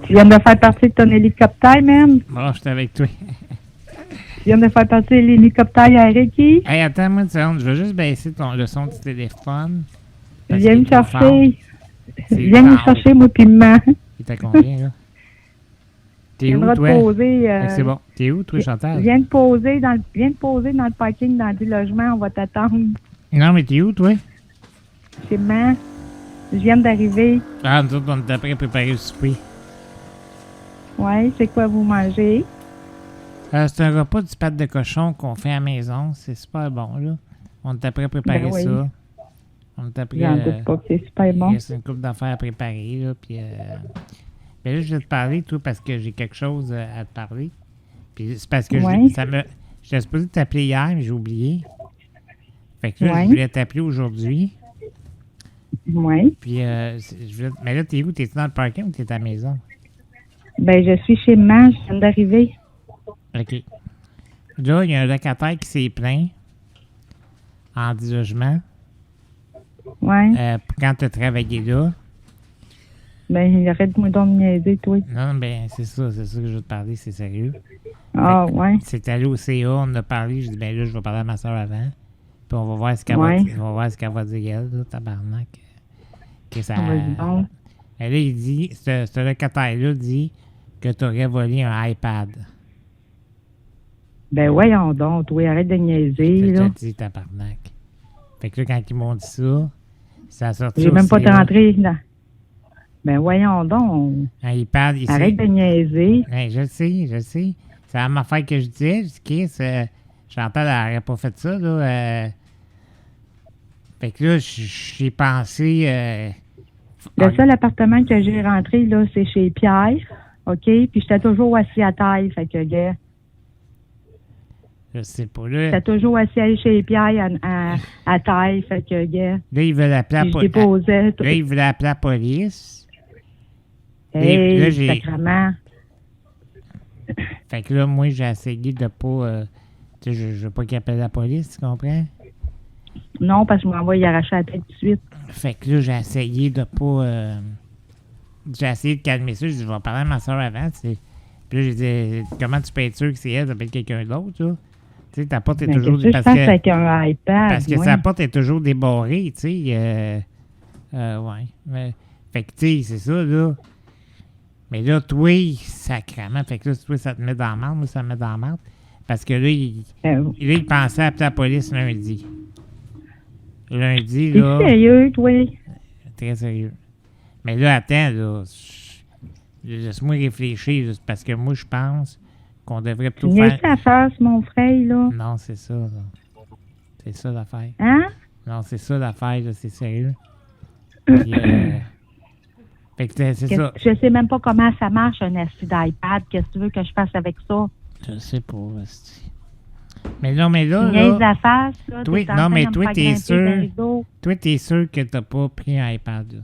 Speaker 4: Tu viens de faire partie de ton hélicoptère, même.
Speaker 1: Bon, je suis avec toi.
Speaker 4: Tu viens de faire partie de l'hélicoptère à Ricky.
Speaker 1: Hey, attends-moi une seconde, je vais juste baisser le son du téléphone. parce
Speaker 4: Viens
Speaker 1: qu'il
Speaker 4: me
Speaker 1: est trop fort.
Speaker 4: chercher.
Speaker 1: C'est
Speaker 4: Viens me
Speaker 1: fort.
Speaker 4: chercher, moi, puis maman.
Speaker 1: Il t'a combien, là? T'es où,
Speaker 4: Viendra te
Speaker 1: toi?
Speaker 4: poser.
Speaker 1: Fait que c'est bon. T'es où, toi, Chantal?
Speaker 4: Viens de poser dans le parking dans du logement. On va t'attendre
Speaker 1: Non, mais t'es où, toi?
Speaker 4: chez maman. Je viens d'arriver.
Speaker 1: Ah, nous autres, on est après préparer le souper.
Speaker 4: Ouais, c'est quoi vous mangez?
Speaker 1: C'est un repas du pâte de cochon qu'on fait à la maison. C'est super bon, là. On est après préparer
Speaker 4: Ben oui.
Speaker 1: ça. On est après...
Speaker 4: J'en doute pas que c'est super bon.
Speaker 1: Il reste une couple d'affaires à préparer, là, puis... Ben là, je vais te parler, toi, parce que j'ai quelque chose à te parler. Puis c'est parce que
Speaker 4: Ouais.
Speaker 1: j'étais supposé t'appeler hier, mais j'ai oublié. Fait que là,
Speaker 4: Ouais.
Speaker 1: je voulais t'appeler aujourd'hui.
Speaker 4: Oui.
Speaker 1: Puis, mais là, t'es où? T'es-tu dans le parking ou t'es à la maison?
Speaker 4: Ben, je suis chez maman. Je viens d'arriver.
Speaker 1: OK. Là, il y a un locataire qui s'est plaint en logement
Speaker 4: Ouais.
Speaker 1: quand tu as travaillé là.
Speaker 4: Ben, arrête-moi donc de niaiser, toi.
Speaker 1: Non, ben c'est ça que je veux te parler, c'est sérieux.
Speaker 4: Ah, ouais.
Speaker 1: C'est allé au CA, on en a parlé, je dis ben là, je vais parler à ma soeur avant. Puis on va voir ce qu'elle
Speaker 4: Ouais.
Speaker 1: va dire elle, là, tabarnak. Que ça.
Speaker 4: Vas-y donc.
Speaker 1: Et là, il dit, ce locataire-là dit que tu aurais volé un iPad.
Speaker 4: Ben, voyons donc, toi, arrête de niaiser,
Speaker 1: Je
Speaker 4: là.
Speaker 1: te dis, tabarnak. Fait que là, quand ils m'ont dit ça, ça a sorti
Speaker 4: J'ai
Speaker 1: au
Speaker 4: même pas
Speaker 1: CA.
Speaker 4: rentré là. Ben, voyons donc.
Speaker 1: Un iPad ici.
Speaker 4: Arrête de niaiser.
Speaker 1: Ouais, je le sais. C'est la même affaire que je disais. Je dis, Chris, Chantal, elle n'aurait pas fait ça, là. Fait que là, j'ai pensé...
Speaker 4: Le seul appartement que j'ai rentré, là, c'est chez Pierre. OK? Puis j'étais toujours assis à taille. Fait que, gars,
Speaker 1: Je sais pas, là.
Speaker 4: j'étais toujours assis chez Pierre à taille. Fait que, gars,
Speaker 1: Là, ils veulent appeler
Speaker 4: puis je
Speaker 1: la
Speaker 4: déposais.
Speaker 1: Là, ils veulent appeler la police. là,
Speaker 4: Hey,
Speaker 1: j'ai-
Speaker 4: sacrement.
Speaker 1: Fait que là, moi, j'ai essayé de pas... tu sais, je veux pas qu'ils appellent la police, tu comprends?
Speaker 4: Non, parce que je m'envoie y arracher la tête tout de suite.
Speaker 1: Fait que là, j'ai essayé de pas... j'ai essayé de calmer ça. Je dis, je vais parler à ma soeur avant, tu sais. Puis là, j'ai dit, comment tu peux être sûr que c'est elle, ça peut être quelqu'un d'autre, là? Tu sais, ta porte est
Speaker 4: Mais
Speaker 1: toujours...
Speaker 4: qu'est-ce que je
Speaker 1: Parce
Speaker 4: fasse
Speaker 1: que,
Speaker 4: avec un iPad?
Speaker 1: parce que
Speaker 4: moi?
Speaker 1: sa porte est toujours débarrée, tu sais. Ouais. Fait que, tu sais, c'est ça, là. Mais là, toi, sacrément, fait que là, toi, ça te met dans la merde, moi, ça me met dans la merde. Parce que là, il pensait appeler la police lundi. Lundi,
Speaker 4: T'es
Speaker 1: là,
Speaker 4: sérieux, toi?
Speaker 1: très sérieux. Mais là, attends, là, laisse-moi réfléchir, là, parce que moi, je pense qu'on devrait
Speaker 4: Tu
Speaker 1: plutôt
Speaker 4: niaises
Speaker 1: faire...
Speaker 4: la face, mon frère, là.
Speaker 1: Non, c'est ça, là. C'est ça l'affaire.
Speaker 4: Hein?
Speaker 1: Non, c'est ça l'affaire, là, c'est sérieux. Puis, fait que c'est ça.
Speaker 4: Je sais même pas comment ça marche, un assis d'iPad. Qu'est-ce que tu veux que je fasse avec ça?
Speaker 1: Je sais pas, hostie. Mais non, mais
Speaker 4: Tu
Speaker 1: là,
Speaker 4: niaises
Speaker 1: là,
Speaker 4: la face, là.
Speaker 1: toi-
Speaker 4: t'es en
Speaker 1: non,
Speaker 4: train
Speaker 1: mais
Speaker 4: de me
Speaker 1: toi,
Speaker 4: faire
Speaker 1: t'es
Speaker 4: grimper
Speaker 1: sûr?
Speaker 4: dans le rideau.
Speaker 1: toi, t'es sûr que t'as pas pris un iPad, là?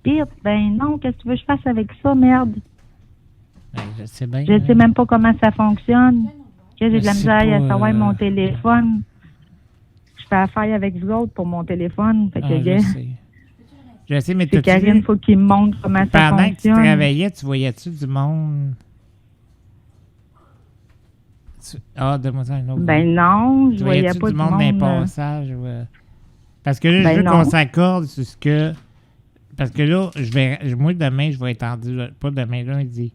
Speaker 4: Pire, ben non, qu'est-ce que tu veux que je fasse avec ça, merde?
Speaker 1: Ben, je sais bien.
Speaker 4: Je sais même pas comment ça fonctionne. Que j'ai de la
Speaker 1: Je sais
Speaker 4: misère
Speaker 1: pas,
Speaker 4: à savoir mon téléphone. Je fais affaire avec vous autres pour mon téléphone. Fait que,
Speaker 1: Je
Speaker 4: gars,
Speaker 1: sais. Je sais, mais
Speaker 4: c'est
Speaker 1: t'as-tu
Speaker 4: Karine,
Speaker 1: vu,
Speaker 4: faut qu'il me montre comment ça
Speaker 1: pendant que tu
Speaker 4: fonctionne.
Speaker 1: travaillais, tu voyais-tu du monde? Ah, donne-moi ça un autre.
Speaker 4: Ben non,
Speaker 1: tu
Speaker 4: je voyais
Speaker 1: voyais-tu
Speaker 4: pas
Speaker 1: du
Speaker 4: du
Speaker 1: monde dans les
Speaker 4: monde.
Speaker 1: passages? Parce que là,
Speaker 4: Ben
Speaker 1: je veux
Speaker 4: non.
Speaker 1: qu'on s'accorde sur ce que... Parce que là, moi, demain, je vais être pas demain, lundi.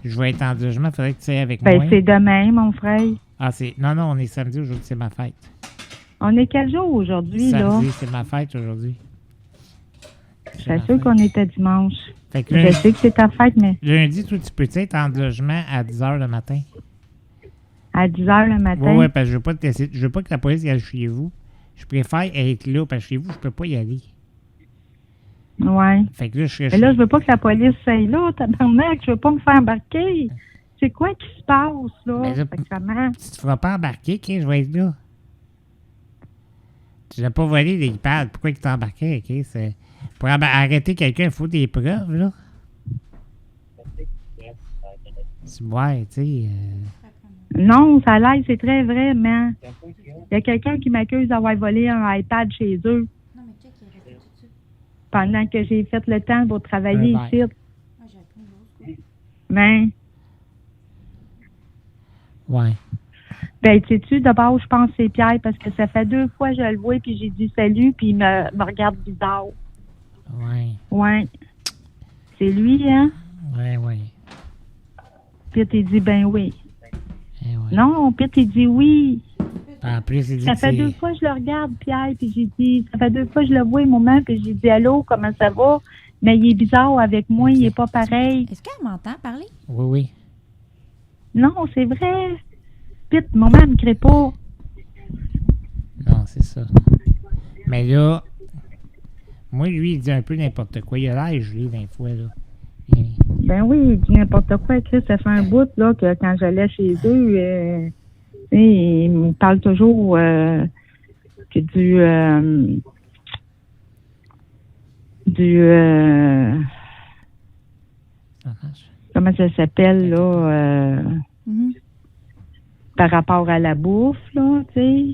Speaker 1: Je vais être en logement, il faudrait que tu ailles avec
Speaker 4: Ben,
Speaker 1: moi.
Speaker 4: c'est demain, mon frère.
Speaker 1: Ah, c'est... Non, on est samedi, aujourd'hui, c'est ma fête.
Speaker 4: On est quel jour aujourd'hui, là?
Speaker 1: Samedi, c'est ma fête aujourd'hui. C'est ma
Speaker 4: C'est sûr
Speaker 1: fête.
Speaker 4: qu'on était dimanche.
Speaker 1: Fait que
Speaker 4: Je
Speaker 1: lundi,
Speaker 4: sais que c'est ta fête, mais
Speaker 1: lundi, toi, tu peux être en logement à 10h le matin?
Speaker 4: à 10 h le matin.
Speaker 1: Ouais, parce que je veux pas te laisser... Je veux pas que la police aille chez vous. Je préfère être là, parce que chez vous, je peux pas y aller.
Speaker 4: Ouais.
Speaker 1: Fait que là, je serais
Speaker 4: Mais là, je veux pas que la police s'aille là, tabarnak. Je veux pas me faire embarquer. C'est quoi qui se passe, là?
Speaker 1: Mais là,
Speaker 4: Sacrément.
Speaker 1: Tu te feras pas embarquer, OK? Je vais être là. Tu n'as pas volé l'iPad. Pourquoi il t'a embarqué, OK? C'est... Pour arrêter quelqu'un, il faut des preuves, là. Ouais, tu sais...
Speaker 4: Non, ça l'aide, c'est très vrai, mais il y a quelqu'un qui m'accuse d'avoir volé un iPad chez eux pendant que j'ai fait le temps pour travailler
Speaker 1: Ouais,
Speaker 4: ici. Mais,
Speaker 1: Ouais.
Speaker 4: ben, sais-tu, d'abord, je pense que c'est Pierre parce que ça fait 2 fois que je le vois puis j'ai dit salut puis il me regarde bizarre.
Speaker 1: Ouais.
Speaker 4: Ouais. C'est lui, hein?
Speaker 1: Ouais.
Speaker 4: Puis t'es dit ben oui.
Speaker 1: Eh ouais.
Speaker 4: Non, puis t'es dit oui.
Speaker 1: En plus, il dit
Speaker 4: Ça
Speaker 1: que
Speaker 4: fait
Speaker 1: c'est...
Speaker 4: 2 fois que je le regarde, Pierre, puis j'ai dit, ça fait 2 fois que je le vois, maman, puis j'ai dit allô, comment ça va? Mais il est bizarre avec moi, il est pas pareil.
Speaker 3: Est-ce qu'elle m'entend parler?
Speaker 1: Oui.
Speaker 4: Non, c'est vrai. Pite, maman me crée pas.
Speaker 1: Non, c'est ça. Mais là... Moi, lui, il dit un peu n'importe quoi. Il a l'air gelé 20 fois, là.
Speaker 4: Ben oui, il dit n'importe quoi, Chris. Ça fait un bout, là, que quand j'allais chez eux, tu sais, il me parle toujours que
Speaker 1: Ça marche.
Speaker 4: comment ça s'appelle, là,
Speaker 3: Mhm.
Speaker 4: par rapport à la bouffe, là, tu sais.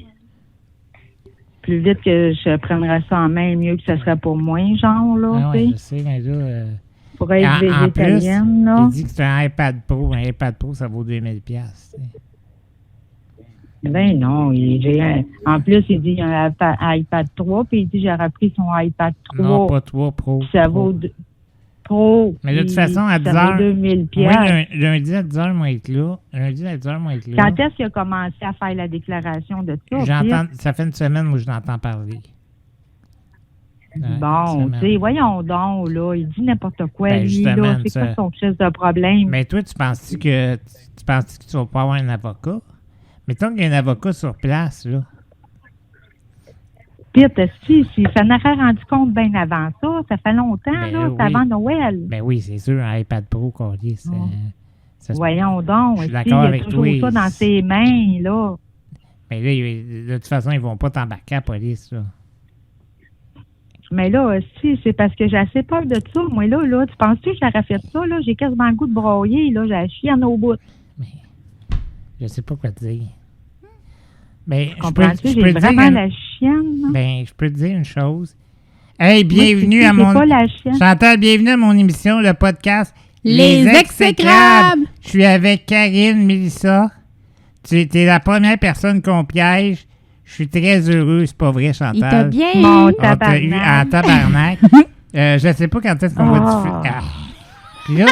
Speaker 4: Plus vite que je prendrais ça en main, mieux que ça serait pour moi, genre, là,
Speaker 1: Ah
Speaker 4: tu
Speaker 1: ouais,
Speaker 4: sais.
Speaker 1: je sais, mais là...
Speaker 4: Pour être
Speaker 1: en plus,
Speaker 4: végétalienne, là.
Speaker 1: il dit que c'est un iPad Pro. Un iPad Pro, ça vaut 2000$. Tu sais.
Speaker 4: Ben non, en plus, il dit un iPad 3, puis il dit j'aurais pris son iPad 3.
Speaker 1: Non, pas 3 Pro.
Speaker 4: Ça vaut Pro.
Speaker 1: Mais de toute
Speaker 4: puis
Speaker 1: façon, à 10
Speaker 4: ça vaut
Speaker 1: heures...
Speaker 4: 2000
Speaker 1: Moi,
Speaker 4: piastres.
Speaker 1: lundi à 10h, moi, être là. Lundi à 10h, moi, être là.
Speaker 4: Quand est-ce qu'il a commencé à faire la déclaration de ça?
Speaker 1: J'entends... Ça fait une semaine où je l'entends parler. Ouais,
Speaker 4: Bon,
Speaker 1: une
Speaker 4: tu sais,
Speaker 1: semaine.
Speaker 4: voyons donc, là. Il dit n'importe quoi,
Speaker 1: Ben,
Speaker 4: lui,
Speaker 1: justement,
Speaker 4: là. C'est
Speaker 1: ça-
Speaker 4: quoi son chef de problème?
Speaker 1: Mais toi, tu penses-tu que tu vas pas avoir un avocat? Mettons qu'il y a un avocat sur place, là.
Speaker 4: Pite, si ça n'aurait rendu compte bien avant ça. Ça fait longtemps,
Speaker 1: Ben,
Speaker 4: là. C'est
Speaker 1: oui.
Speaker 4: avant Noël.
Speaker 1: Ben oui, c'est sûr, un iPad Pro, Carly, c'est... ça se-
Speaker 4: Voyons donc.
Speaker 1: Je suis
Speaker 4: si,
Speaker 1: d'accord
Speaker 4: il a
Speaker 1: avec
Speaker 4: toujours
Speaker 1: toi,
Speaker 4: ça dans ses mains, là.
Speaker 1: Mais là, de toute façon, ils vont pas t'embarquer à la police, là.
Speaker 4: Mais là, si, c'est parce que j'ai assez peur de ça. Moi, là, tu penses-tu que j'aurais fait ça, là? J'ai quasiment le goût de broyer, là. J'ai la chienne au bout.
Speaker 1: Mais je sais pas quoi te dire. Mais
Speaker 4: Comprends-tu?
Speaker 1: je
Speaker 4: J'ai
Speaker 1: peux te
Speaker 4: vraiment
Speaker 1: dire
Speaker 4: la chienne, là.
Speaker 1: ben, je peux te dire une chose. Hey,
Speaker 4: Moi,
Speaker 1: bienvenue
Speaker 4: c'est-
Speaker 1: à
Speaker 4: j'ai
Speaker 1: mon...
Speaker 4: pas la chienne.
Speaker 1: Chantal, bienvenue à mon émission, le podcast
Speaker 2: Les Exécrables!
Speaker 1: Je suis avec Karine, Mélissa. Tu étais la première personne qu'on piège. Je suis très heureux, c'est pas vrai, Chantal.
Speaker 3: Il t'a bien
Speaker 4: Mon
Speaker 3: eu.
Speaker 1: On t'a eu en tabarnak. Je sais pas quand est-ce qu'on va diffuser. Ah. Puis là,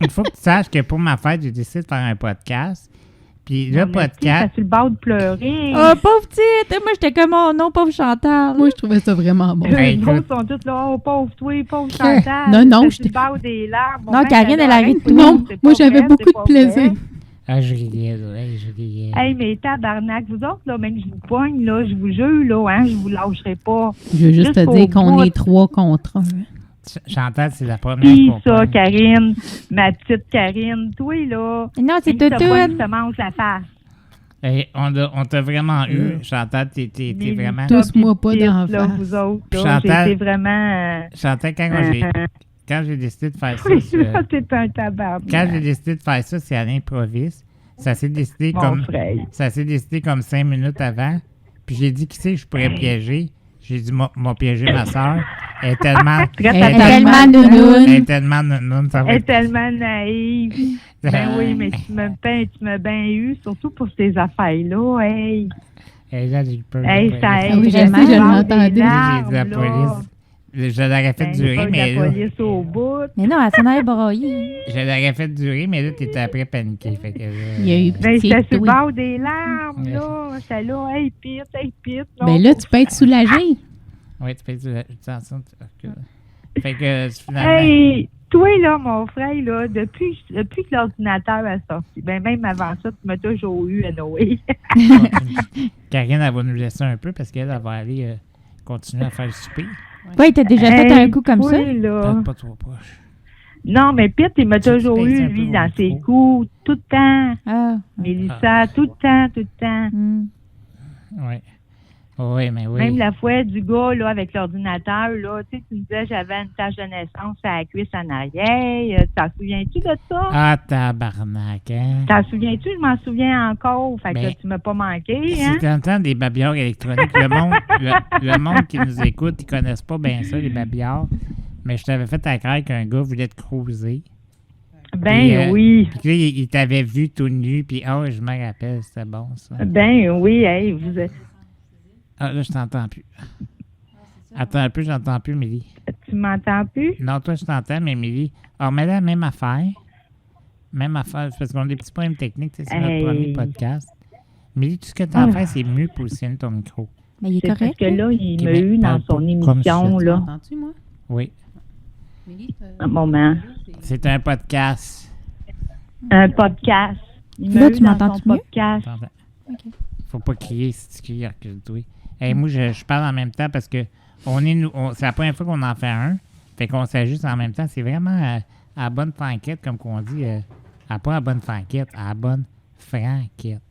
Speaker 1: il faut que tu saches que pour ma fête, j'ai décidé de faire un podcast. Puis le
Speaker 4: Non, mais tu sais,
Speaker 1: podcast...
Speaker 4: t'as sur le bord de pleurer.
Speaker 3: Oh, pauvre petite! Moi, j'étais comme, oh non, pauvre Chantal.
Speaker 2: Moi, je trouvais ça vraiment bon.
Speaker 1: Hey,
Speaker 4: Les autres
Speaker 1: écoute.
Speaker 4: sont tous là. Oh, pauvre toi, pauvre Chantal.
Speaker 2: Non, non,
Speaker 4: T'as
Speaker 2: je
Speaker 4: sur le bord des larmes.
Speaker 3: Non, Karine, elle arrête tout.
Speaker 2: Non, moi, j'avais beaucoup de plaisir.
Speaker 1: Ah, je riais, là. Hey, je riais.
Speaker 4: Hey, mais tabarnak, vous autres, là, même que je vous pogne, là, je vous jure, là, hein, je vous lâcherai pas.
Speaker 2: Je veux juste te
Speaker 4: Jusqu'au
Speaker 2: dire qu'on
Speaker 4: bout.
Speaker 2: est 3 contre 1.
Speaker 1: Chantal, c'est la première
Speaker 4: Pis
Speaker 1: qu'on
Speaker 4: ça,
Speaker 1: pogne.
Speaker 4: Karine, ma petite Karine, toi, là.
Speaker 3: Non, c'est
Speaker 4: Tout
Speaker 3: Toutoune.
Speaker 4: te mange la face.
Speaker 1: Hey, on t'a vraiment eu. Chantal, t'es vraiment...
Speaker 2: Tous-moi pas
Speaker 4: Pis
Speaker 2: d'en
Speaker 4: là,
Speaker 2: face.
Speaker 4: vous autres,
Speaker 1: Puis
Speaker 4: là,
Speaker 1: Chantal-
Speaker 4: j'ai été vraiment...
Speaker 1: Chantal, quand j'ai décidé de faire ça,
Speaker 4: Oui,
Speaker 1: c'est-
Speaker 4: là, t'es un tabac.
Speaker 1: quand j'ai décidé de faire ça, c'est à l'improviste. Ça s'est décidé
Speaker 4: Mon
Speaker 1: comme...
Speaker 4: frère.
Speaker 1: Ça s'est décidé comme 5 minutes avant. Puis j'ai dit, qui c'est que je pourrais piéger? J'ai dit, m'a piégé ma soeur. Elle est tellement...
Speaker 4: Très
Speaker 2: Elle est
Speaker 3: tellement
Speaker 2: tellement nounoune.
Speaker 1: Elle est tellement nounoune, ça va
Speaker 4: Elle est
Speaker 1: être...
Speaker 4: tellement naïve. Ben oui, mais tu m'as bien eu, surtout pour ces affaires-là. Hey,
Speaker 1: Hey, là, j'ai peur.
Speaker 4: hey,
Speaker 1: de la
Speaker 4: ça
Speaker 1: police.
Speaker 2: Ah oui, je sais,
Speaker 4: vraiment
Speaker 2: je
Speaker 4: des
Speaker 2: l'entendais.
Speaker 1: J'ai dit
Speaker 4: larmes,
Speaker 1: la
Speaker 4: là.
Speaker 1: police. Je l'aurais fait
Speaker 4: Ben,
Speaker 1: durer,
Speaker 4: pas de
Speaker 1: mais
Speaker 4: la
Speaker 1: là,
Speaker 4: police au bout.
Speaker 3: Mais non, elle s'en allait broyer.
Speaker 1: je l'aurais fait durer, mais là, t'étais après paniqué. Fait que,
Speaker 2: Il y a eu
Speaker 4: Ben,
Speaker 2: pitié
Speaker 4: j'étais
Speaker 2: de
Speaker 4: sur le
Speaker 2: toi.
Speaker 4: bord des larmes, là. J'étais là, hey, pite.
Speaker 2: Ben là, tu peux être soulagé.
Speaker 1: Oui, tu fais du sens, tu recules. Fait que finalement.
Speaker 4: Hey, toi, là, mon frère, là, depuis que l'ordinateur a sorti, ben même avant ça, tu m'as toujours eu à Noé.
Speaker 1: Karine, elle va nous laisser un peu parce qu'elle va aller continuer à faire le souper.
Speaker 3: Ouais, t'as déjà fait un coup comme
Speaker 4: toi,
Speaker 3: ça?
Speaker 4: là.
Speaker 1: Peut-être pas trop proche.
Speaker 4: Non, mais Pete, il m'a
Speaker 1: Tu
Speaker 4: toujours
Speaker 1: pèses
Speaker 4: eu,
Speaker 1: un peu
Speaker 4: lui,
Speaker 1: au
Speaker 4: dans ses
Speaker 1: micro.
Speaker 4: coups, tout le temps.
Speaker 3: Ah.
Speaker 4: Mélissa, tout le temps.
Speaker 3: Hmm.
Speaker 1: Oui. Oui, mais oui.
Speaker 4: Même la fois du gars, là, avec l'ordinateur, là, tu sais, tu me disais, j'avais une tache de naissance à la cuisse en arrière. T'en souviens-tu de ça?
Speaker 1: Ah, tabarnak, hein?
Speaker 4: T'en souviens-tu? Je m'en souviens encore. Fait que
Speaker 1: Ben,
Speaker 4: tu m'as pas manqué, hein?
Speaker 1: Si t'entends des babillards électroniques, le monde qui nous écoute, ils connaissent pas bien ça, les babillards. Mais je t'avais fait à croire qu'un gars voulait te cruiser.
Speaker 4: Ben
Speaker 1: Puis,
Speaker 4: oui.
Speaker 1: Puis là, il t'avait vu tout nu, puis je me rappelle, c'était bon, ça.
Speaker 4: Ben oui, hey, vous êtes...
Speaker 1: Ah, là, je t'entends plus. Attends un peu, je n'entends plus, Mélie.
Speaker 4: Tu m'entends plus?
Speaker 1: Non, toi, je t'entends, mais Mélie. Alors, mais la même affaire. Même affaire, c'est parce qu'on a des petits problèmes techniques, tu sais, c'est notre
Speaker 4: Hey.
Speaker 1: premier podcast. Mélie, tout ce que tu as à faire, c'est mieux positionner ton micro.
Speaker 3: Mais il est
Speaker 4: C'est parce
Speaker 3: correct.
Speaker 4: que là, il
Speaker 1: Ok,
Speaker 4: m'a
Speaker 1: mais
Speaker 4: eu dans
Speaker 1: parle
Speaker 4: son
Speaker 1: pas comme
Speaker 4: émission,
Speaker 1: ça.
Speaker 4: là,
Speaker 2: M'entends-tu, moi?
Speaker 1: Oui.
Speaker 2: Mélie,
Speaker 4: un moment.
Speaker 1: C'est un podcast.
Speaker 4: Un podcast. Il
Speaker 3: Là,
Speaker 4: m'a eu
Speaker 3: tu
Speaker 4: dans
Speaker 3: m'entends-tu
Speaker 4: son
Speaker 3: mieux?
Speaker 4: podcast.
Speaker 1: T'entends?
Speaker 3: Ok.
Speaker 1: Faut pas crier si tu cries, recule-toi. Hey, moi, je parle en même temps parce que c'est la première fois qu'on en fait un. Fait qu'on s'ajuste en même temps. C'est vraiment à la bonne franquette, comme qu'on dit. Pas à la bonne franquette, à la bonne franquette.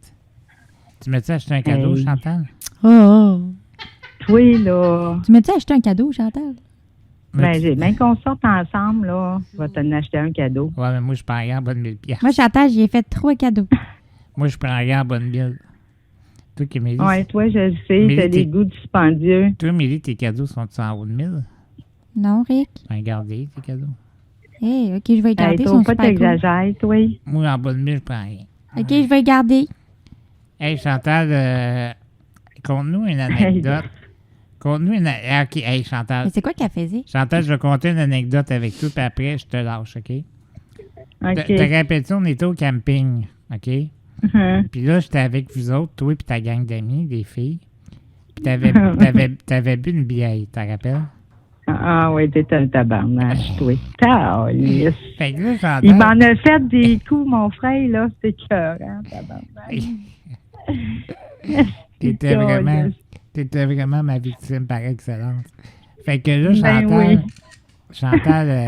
Speaker 1: Tu m'as-tu acheté un cadeau,
Speaker 4: Hey.
Speaker 1: Chantal?
Speaker 3: Oh.
Speaker 4: Toi, là,
Speaker 3: Tu m'as-tu acheté un cadeau, Chantal?
Speaker 4: ben, j'ai bien qu'on sorte ensemble, là, je vais t'en acheter un cadeau.
Speaker 1: Ouais, mais moi, je prends rien en bonne 1000 piastres.
Speaker 3: Moi, Chantal, j'ai fait 3 cadeaux.
Speaker 1: Moi, je prends rien en bonne 1000. Toi, qui Mélie,
Speaker 4: Ouais, toi, je le sais,
Speaker 1: Mais
Speaker 4: t'as
Speaker 1: t'es-
Speaker 4: des goûts dispendieux.
Speaker 1: toi, Mélie, tes cadeaux sont-ils en haut de 1000?
Speaker 3: Non, Rick?
Speaker 1: Ben, gardez tes cadeaux.
Speaker 3: Hey, OK, je vais les garder.
Speaker 4: Hey,
Speaker 3: Ils
Speaker 4: toi,
Speaker 3: sont
Speaker 4: pas
Speaker 3: super cool.
Speaker 4: t'exagères, toi.
Speaker 1: Moi, en bas de 1000, je prends rien.
Speaker 3: OK, je vais les garder.
Speaker 1: Hey, Chantal, conte-nous une anecdote. Conte-nous une... OK, hey, Chantal.
Speaker 3: Mais c'est quoi qu'elle faisait?
Speaker 1: Chantal, je vais conter une anecdote avec toi, puis après, je te lâche, OK?
Speaker 4: OK.
Speaker 1: Te rappelles-tu, on était au camping, OK?
Speaker 4: Mhm.
Speaker 1: Puis là, j'étais avec vous autres, toi puis ta gang d'amis, des filles. Puis t'avais bu une bière, t'as rappelles?
Speaker 4: Ah oui, t'es un tabarnache, toi. Calisse.
Speaker 1: Fait que là, Chantal...
Speaker 4: Il m'en a fait des coups, mon frère, là, c'est écœurant, tabarnache.
Speaker 1: T'étais vraiment ma victime par excellence. Fait que là,
Speaker 4: Ben
Speaker 1: Chantal...
Speaker 4: oui.
Speaker 1: Chantal,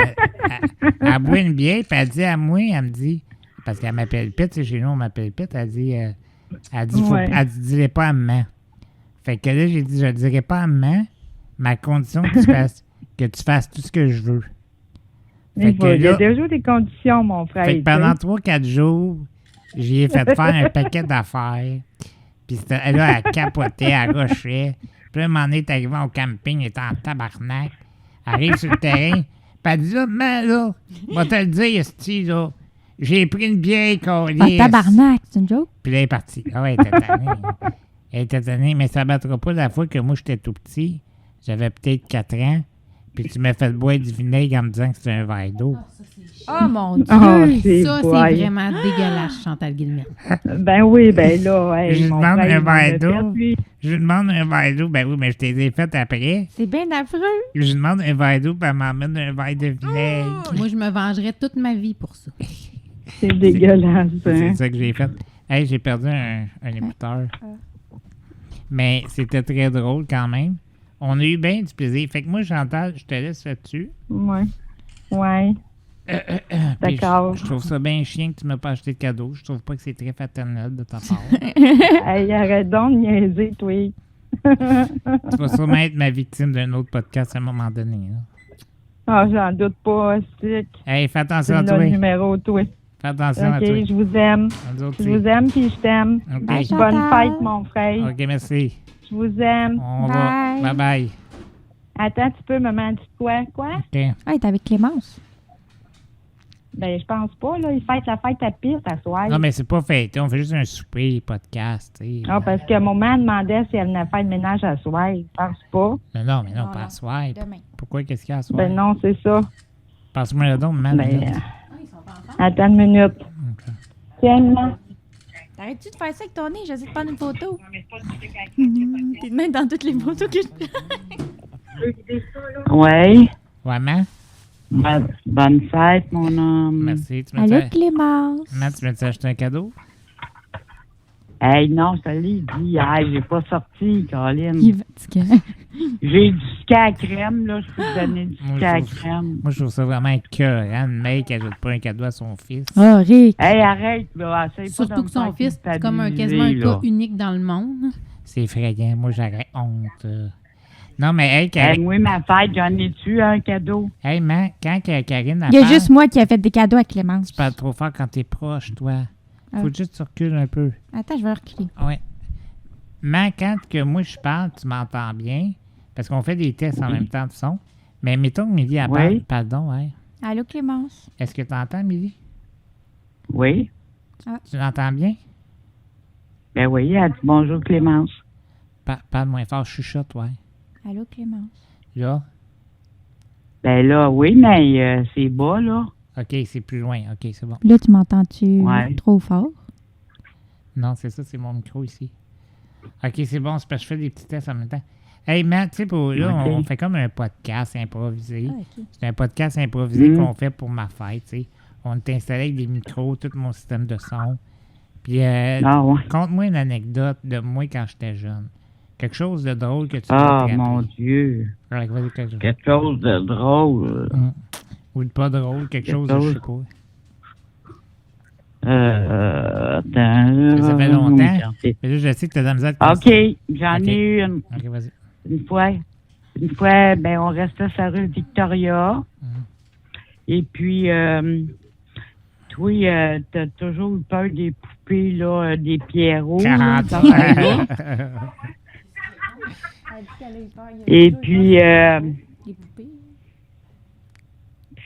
Speaker 1: elle boit une bière, puis elle dit à moi, elle me dit... Parce qu'elle m'appelle Pete, tu sais, chez nous, on m'appelle Pete. Elle dit,
Speaker 4: Ouais.
Speaker 1: elle dit, dis-le pas à maman. Fait que là, j'ai dit, je le dirai pas à maman, mais à condition que tu fasses tout ce que je veux. Fait que
Speaker 4: Il y a
Speaker 1: là,
Speaker 4: déjà des conditions, mon frère.
Speaker 1: fait que pendant 3-4 jours, j'y ai fait faire un paquet d'affaires. Puis elle a capoté, elle rochait. Puis là, un moment donné, t'es arrivé au camping, elle était en tabarnak. Elle arrive sur le terrain, puis elle dit, là, maman, là, va te le dire, esti, là. J'ai pris une bière,
Speaker 3: Ah,
Speaker 1: colisse.
Speaker 3: tabarnak, c'est une joke?
Speaker 1: Puis là, elle est partie. Ah ouais, elle était tannée. Elle était tannée, mais ça ne battra pas la fois que moi, j'étais tout petit. J'avais peut-être 4 ans. Puis tu m'as fait boire du vinaigre en me disant que c'était un verre d'eau.
Speaker 3: Oh mon Dieu!
Speaker 4: Oh, c'est
Speaker 2: Ça, c'est
Speaker 4: boy.
Speaker 2: vraiment dégueulasse, Chantal Guillemette.
Speaker 4: Ben oui, ben là, hey,
Speaker 1: Je
Speaker 4: mon
Speaker 1: demande
Speaker 4: frère,
Speaker 1: un
Speaker 4: il m'en a
Speaker 1: verre d'eau.
Speaker 4: fait, lui.
Speaker 1: Je lui demande un verre d'eau. Ben oui, mais je t'ai les fait après.
Speaker 3: C'est bien affreux!
Speaker 1: Je lui demande un verre d'eau, puis elle m'emmène un verre de vinaigre.
Speaker 2: Moi, je me vengerais toute ma vie pour ça.
Speaker 4: C'est dégueulasse,
Speaker 1: C'est
Speaker 4: hein.
Speaker 1: ça que j'ai fait. Hey, j'ai perdu un écouteur. Mais c'était très drôle quand même. On a eu bien du plaisir. Fait que moi, Chantal, je te laisse là-dessus.
Speaker 4: Ouais. Ouais.
Speaker 1: Puis
Speaker 4: D'accord.
Speaker 1: Je trouve ça bien chiant que tu m'as pas acheté de cadeau. Je trouve pas que c'est très fraternel de ta part.
Speaker 4: Hey, arrête donc de niaiser, toi.
Speaker 1: Tu vas sûrement être ma victime d'un autre podcast à un moment donné. Là.
Speaker 4: Ah, j'en doute pas, c'est
Speaker 1: Hey, fais attention à
Speaker 4: le
Speaker 1: toi.
Speaker 4: numéro, toi.
Speaker 1: Fais attention à toi.
Speaker 4: OK, je vous aime.
Speaker 1: Nous autres
Speaker 4: Je
Speaker 1: aussi.
Speaker 4: vous aime puis je t'aime.
Speaker 1: OK.
Speaker 3: Bye,
Speaker 4: Bonne
Speaker 3: Chantal.
Speaker 4: fête, mon frère.
Speaker 1: OK, merci.
Speaker 4: Je vous aime.
Speaker 1: On va.
Speaker 3: Bye.
Speaker 1: Bye bye.
Speaker 4: Attends, tu peux, maman, dis quoi? Quoi?
Speaker 1: OK.
Speaker 3: Ah, t'es avec Clémence.
Speaker 4: Ben, je pense pas, là. Ils fêtent la fête à piste à soir.
Speaker 1: Non, mais c'est pas fêté. On fait juste un souper, podcast, tu sais.
Speaker 4: Ah, parce que maman demandait si elle venait faire le ménage à soir. Je pense pas.
Speaker 1: Non, mais non,
Speaker 3: Non,
Speaker 1: pas
Speaker 3: non.
Speaker 1: à soir.
Speaker 3: Demain.
Speaker 1: Pourquoi, qu'est-ce qu'il y a à soir?
Speaker 4: Ben non, c'est ça.
Speaker 1: Passe-moi le don, maman.
Speaker 4: Ben, attends une minute. Tiens, maman.
Speaker 3: T'arrêtes-tu de faire ça avec ton nez? J'essaie de prendre une photo. T'es de même dans toutes les photos que je...
Speaker 5: Oui.
Speaker 1: Ouais, maman?
Speaker 5: Bonne fête, mon homme.
Speaker 1: Merci. Tu
Speaker 3: Allô,
Speaker 1: m'as
Speaker 3: Clémence?
Speaker 1: Maman, tu m'as acheté un cadeau?
Speaker 5: Hey, non, je te l'ai dit hier, j'ai pas sorti,
Speaker 3: Il
Speaker 5: Caroline.
Speaker 3: est fatigué.
Speaker 5: J'ai du ski à crème, là, je peux te donner du
Speaker 1: Moi,
Speaker 5: ski à
Speaker 1: je trouve-
Speaker 5: crème.
Speaker 1: Moi, je trouve ça vraiment écœurant. Une mère qui ajoute pas un cadeau à son fils.
Speaker 3: Oh, Rick.
Speaker 5: Hey, arrête, là, essaye pas de
Speaker 2: Surtout
Speaker 5: me
Speaker 2: que son
Speaker 5: faire
Speaker 2: fils, c'est comme quasiment un
Speaker 5: culpabiliser,
Speaker 2: cas
Speaker 5: là.
Speaker 2: unique dans le monde.
Speaker 1: C'est effrayant. Moi, j'aurais honte. Non, mais hey,
Speaker 5: Hey,
Speaker 1: Karine,
Speaker 5: moi, ma fête, j'en ai-tu un cadeau?
Speaker 1: hey, man, quand Karine a
Speaker 3: Il y a
Speaker 1: peur,
Speaker 3: juste moi qui a fait des cadeaux à Clémence.
Speaker 1: tu parles trop fort quand t'es proche, toi.
Speaker 3: Ah.
Speaker 1: Faut juste que tu recules un peu.
Speaker 3: Attends, je vais reculer.
Speaker 1: Ouais. Mais quand que moi je parle, tu m'entends bien. Parce qu'on fait des tests en même temps de son. Mais mettons que Milly a
Speaker 5: Oui.
Speaker 1: parle. Pardon, ouais.
Speaker 3: Allô, Clémence?
Speaker 1: Est-ce que tu entends, Milly?
Speaker 5: Oui.
Speaker 1: Tu l'entends bien?
Speaker 5: Ben oui, elle dit bonjour, Clémence.
Speaker 1: Parle moins fort, chuchote, ouais.
Speaker 3: Allô, Clémence?
Speaker 1: Là?
Speaker 5: Ben là, oui, mais c'est bas, là.
Speaker 1: OK, c'est plus loin. OK, c'est bon.
Speaker 3: Là, tu m'entends-tu
Speaker 5: Ouais.
Speaker 3: trop fort?
Speaker 1: Non, c'est ça, c'est mon micro ici. OK, c'est bon, c'est parce que je fais des petits tests en même temps. Hey, Matt, tu sais, là,
Speaker 5: OK.
Speaker 1: on fait comme un podcast improvisé.
Speaker 3: Ah, OK.
Speaker 1: C'est un podcast improvisé
Speaker 5: Mm.
Speaker 1: qu'on fait pour ma fête, tu sais. On est installé avec des micros, tout mon système de son. Puis,
Speaker 5: Ah, ouais.
Speaker 1: conte-moi une anecdote de moi quand j'étais jeune. Quelque chose de drôle que tu dois te
Speaker 5: Ah,
Speaker 1: rappeler.
Speaker 5: mon Dieu.
Speaker 1: Ouais, vas-y, quelque chose.
Speaker 5: Quelque chose de drôle.
Speaker 1: Ou de pas drôle, quelque
Speaker 5: Quelque
Speaker 1: chose de je
Speaker 5: chose.
Speaker 1: sais pas.
Speaker 5: Attends.
Speaker 1: Ça fait longtemps.
Speaker 5: Mais
Speaker 1: Mais là, je sais que t'as de la misère de
Speaker 5: OK, j'en
Speaker 1: OK.
Speaker 5: ai eu une.
Speaker 1: OK, vas-y.
Speaker 5: Une fois, ben, on restait sur la rue Victoria. Et puis, toi, t'as toujours eu peur des poupées, là, des Pierrots. là,
Speaker 1: 40
Speaker 5: ça fait là. Et puis,
Speaker 3: Les poupées.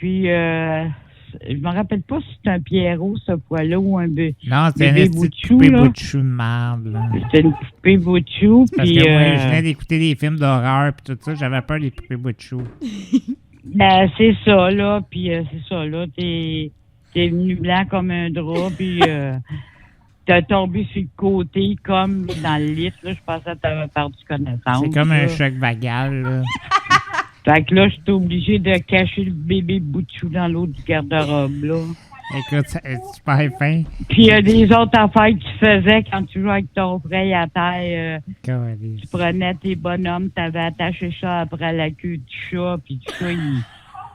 Speaker 5: je me rappelle pas si c'est un Pierrot, ce fois-là, ou un
Speaker 1: Non, c'était
Speaker 5: bébé
Speaker 1: une petite
Speaker 5: Boutchou,
Speaker 1: poupée
Speaker 5: là.
Speaker 1: boutchou de merde, là.
Speaker 5: C'était une poupée Boutchou,
Speaker 1: Parce
Speaker 5: puis...
Speaker 1: que moi, je venais d'écouter des films d'horreur puis tout ça, j'avais peur des poupées boutchou.
Speaker 5: Ben, c'est ça, là. Puis, c'est ça, là. T'es venu blanc comme un drap, puis t'as tombé sur le côté, comme dans le lit, là. Je pensais que t'avais perdu connaissance.
Speaker 1: C'est comme un
Speaker 5: là.
Speaker 1: choc vagal, là.
Speaker 5: Fait que là, j'étais obligé de cacher le bébé Boutchou dans l'eau du garde-robe, là.
Speaker 1: Écoute, c'est super fin.
Speaker 5: Puis, il y a des autres affaires que tu faisais quand tu jouais avec ton frère à terre. Tu prenais tes bonhommes, t'avais attaché ça après la queue du chat, puis du chat,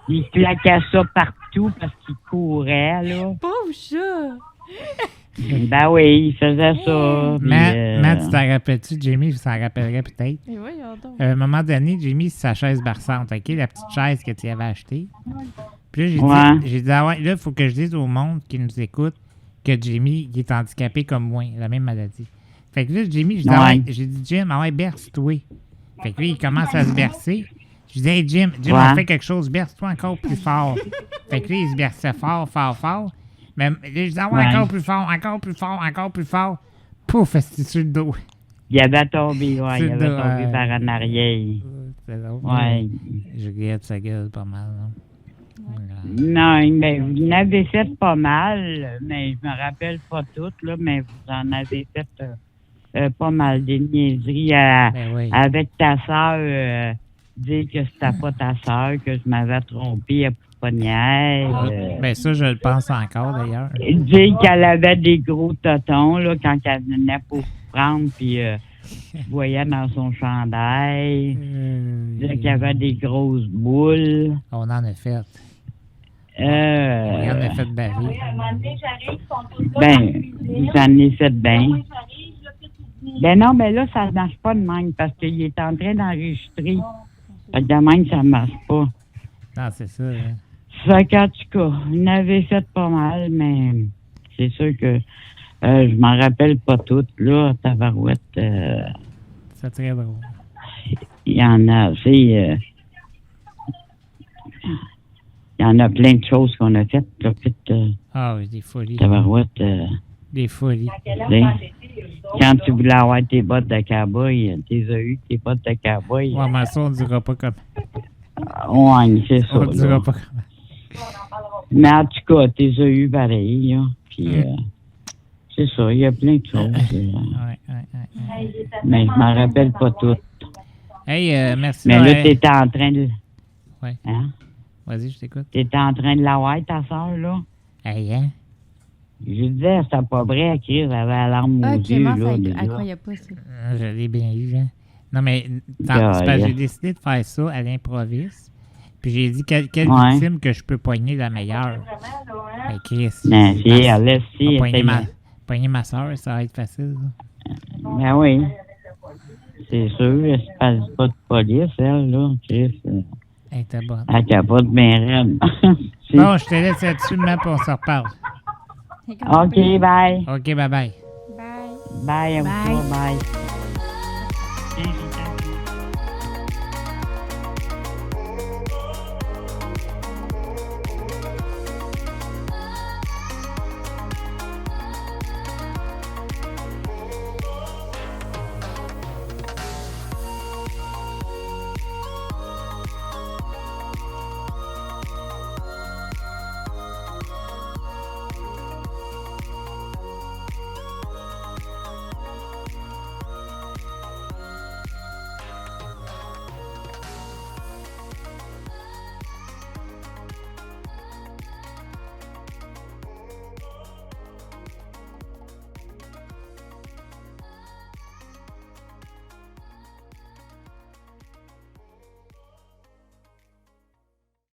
Speaker 5: il claquait ça partout parce qu'il courait, là.
Speaker 3: Pauvre chat!
Speaker 5: Ben oui, il faisait ça. puis,
Speaker 1: Matt, tu t'en rappelles-tu? Jamie s'en rappellerait peut-être.
Speaker 3: Mais voyons donc.
Speaker 1: À un moment donné, Jamie, c'est sa chaise berçante, OK? La petite chaise que tu avais achetée. Puis là,
Speaker 5: Ouais.
Speaker 1: j'ai dit, ah ouais, là, il faut que je dise au monde qui nous écoute que Jamie, il est handicapé comme moi, la même maladie. Fait que là, Jamie, j'ai dit, ah ouais, j'ai dit, Jim, ah ouais, berce-toi. Fait que là, il commence à se bercer. Je dis, hey, Jim,
Speaker 5: Ouais.
Speaker 1: on fait quelque chose, berce-toi encore plus fort. Fait que là, il se berçait fort, fort, fort. Mais là, je dis, ah ouais,
Speaker 5: Ouais.
Speaker 1: encore plus fort, encore plus fort, encore plus fort. Pouf, c'est sur le dos.
Speaker 5: Il avait tombé, ouais,
Speaker 1: C'est
Speaker 5: il avait
Speaker 1: de-
Speaker 5: tombé par en arrière.
Speaker 1: C'est drôle.
Speaker 5: Ouais.
Speaker 1: Je regrette sa gueule pas mal. Là.
Speaker 5: Non, mais vous en avez fait pas mal, mais je me rappelle pas toutes, là, mais vous en avez fait pas mal des niaiseries
Speaker 1: Ben oui.
Speaker 5: avec ta sœur, dire que c'était pas ta sœur, que je m'avais trompé à pouponnière.
Speaker 1: Ben ça, je le pense encore d'ailleurs.
Speaker 5: Dire qu'elle avait des gros totons là, quand elle venait pour prendre, puis je voyais dans son chandail. Dire qu'il y avait des grosses boules.
Speaker 1: On en a fait. On en a fait baver.
Speaker 5: Ben, j'en ai fait bien. Ben non, ben là, ça ne marche pas de même parce qu'il est en train d'enregistrer. Fait que de même, ça ne marche pas.
Speaker 1: Non, c'est ça. Hein.
Speaker 5: Fait qu'en tout cas, il en avait fait pas mal, mais c'est sûr que je m'en rappelle pas toutes, là, tabarouette.
Speaker 1: C'est très drôle.
Speaker 5: Il y en a assez. Il y en a plein de choses qu'on a faites, là,
Speaker 1: Ah oui, des folies.
Speaker 5: tabarouette.
Speaker 1: Des folies.
Speaker 5: Quand tu voulais avoir tes bottes de cowboy, t'es as eu tes bottes de cowboy.
Speaker 1: Ouais, mais ça, on dira pas comme.
Speaker 5: Ouais, c'est ça.
Speaker 1: On dira
Speaker 5: Là.
Speaker 1: pas comme.
Speaker 5: Mais en tout cas, t'es as eu pareil, là. Puis, c'est ça, il y a plein de choses.
Speaker 1: Ouais.
Speaker 5: Mais je m'en rappelle pas toutes.
Speaker 1: Hey, merci.
Speaker 5: Mais là,
Speaker 1: Noël.
Speaker 5: t'étais en train de...
Speaker 1: Ouais.
Speaker 5: Hein?
Speaker 1: Vas-y, je t'écoute.
Speaker 5: T'étais en train de l'avoir, ta soeur, là?
Speaker 1: Hey, hein?
Speaker 5: Je disais, c'était pas vrai, Chris avait la larme aux
Speaker 3: Ok,
Speaker 5: yeux,
Speaker 3: moi,
Speaker 5: là,
Speaker 3: elle
Speaker 5: déjà.
Speaker 3: croyait pas ça.
Speaker 1: Je l'ai bien eu, hein? Non, mais c'est parce que j'ai décidé de faire ça à l'improviste. Puis j'ai dit, quelle victime que je peux poigner la meilleure? Ben, Chris.
Speaker 5: Mais si, elle si,
Speaker 1: Poigner ma soeur, ça va être facile. Là.
Speaker 5: Ben oui. C'est sûr, elle se passe pas de police, elle, là, Chris.
Speaker 1: Elle était bonne.
Speaker 5: Elle capote bien raide.
Speaker 1: Bon, je te laisse là-dessus, mais on se reparle.
Speaker 5: OK, bye.
Speaker 1: OK, bye-bye.
Speaker 3: Bye.
Speaker 5: Bye,
Speaker 3: Bye.
Speaker 5: bye.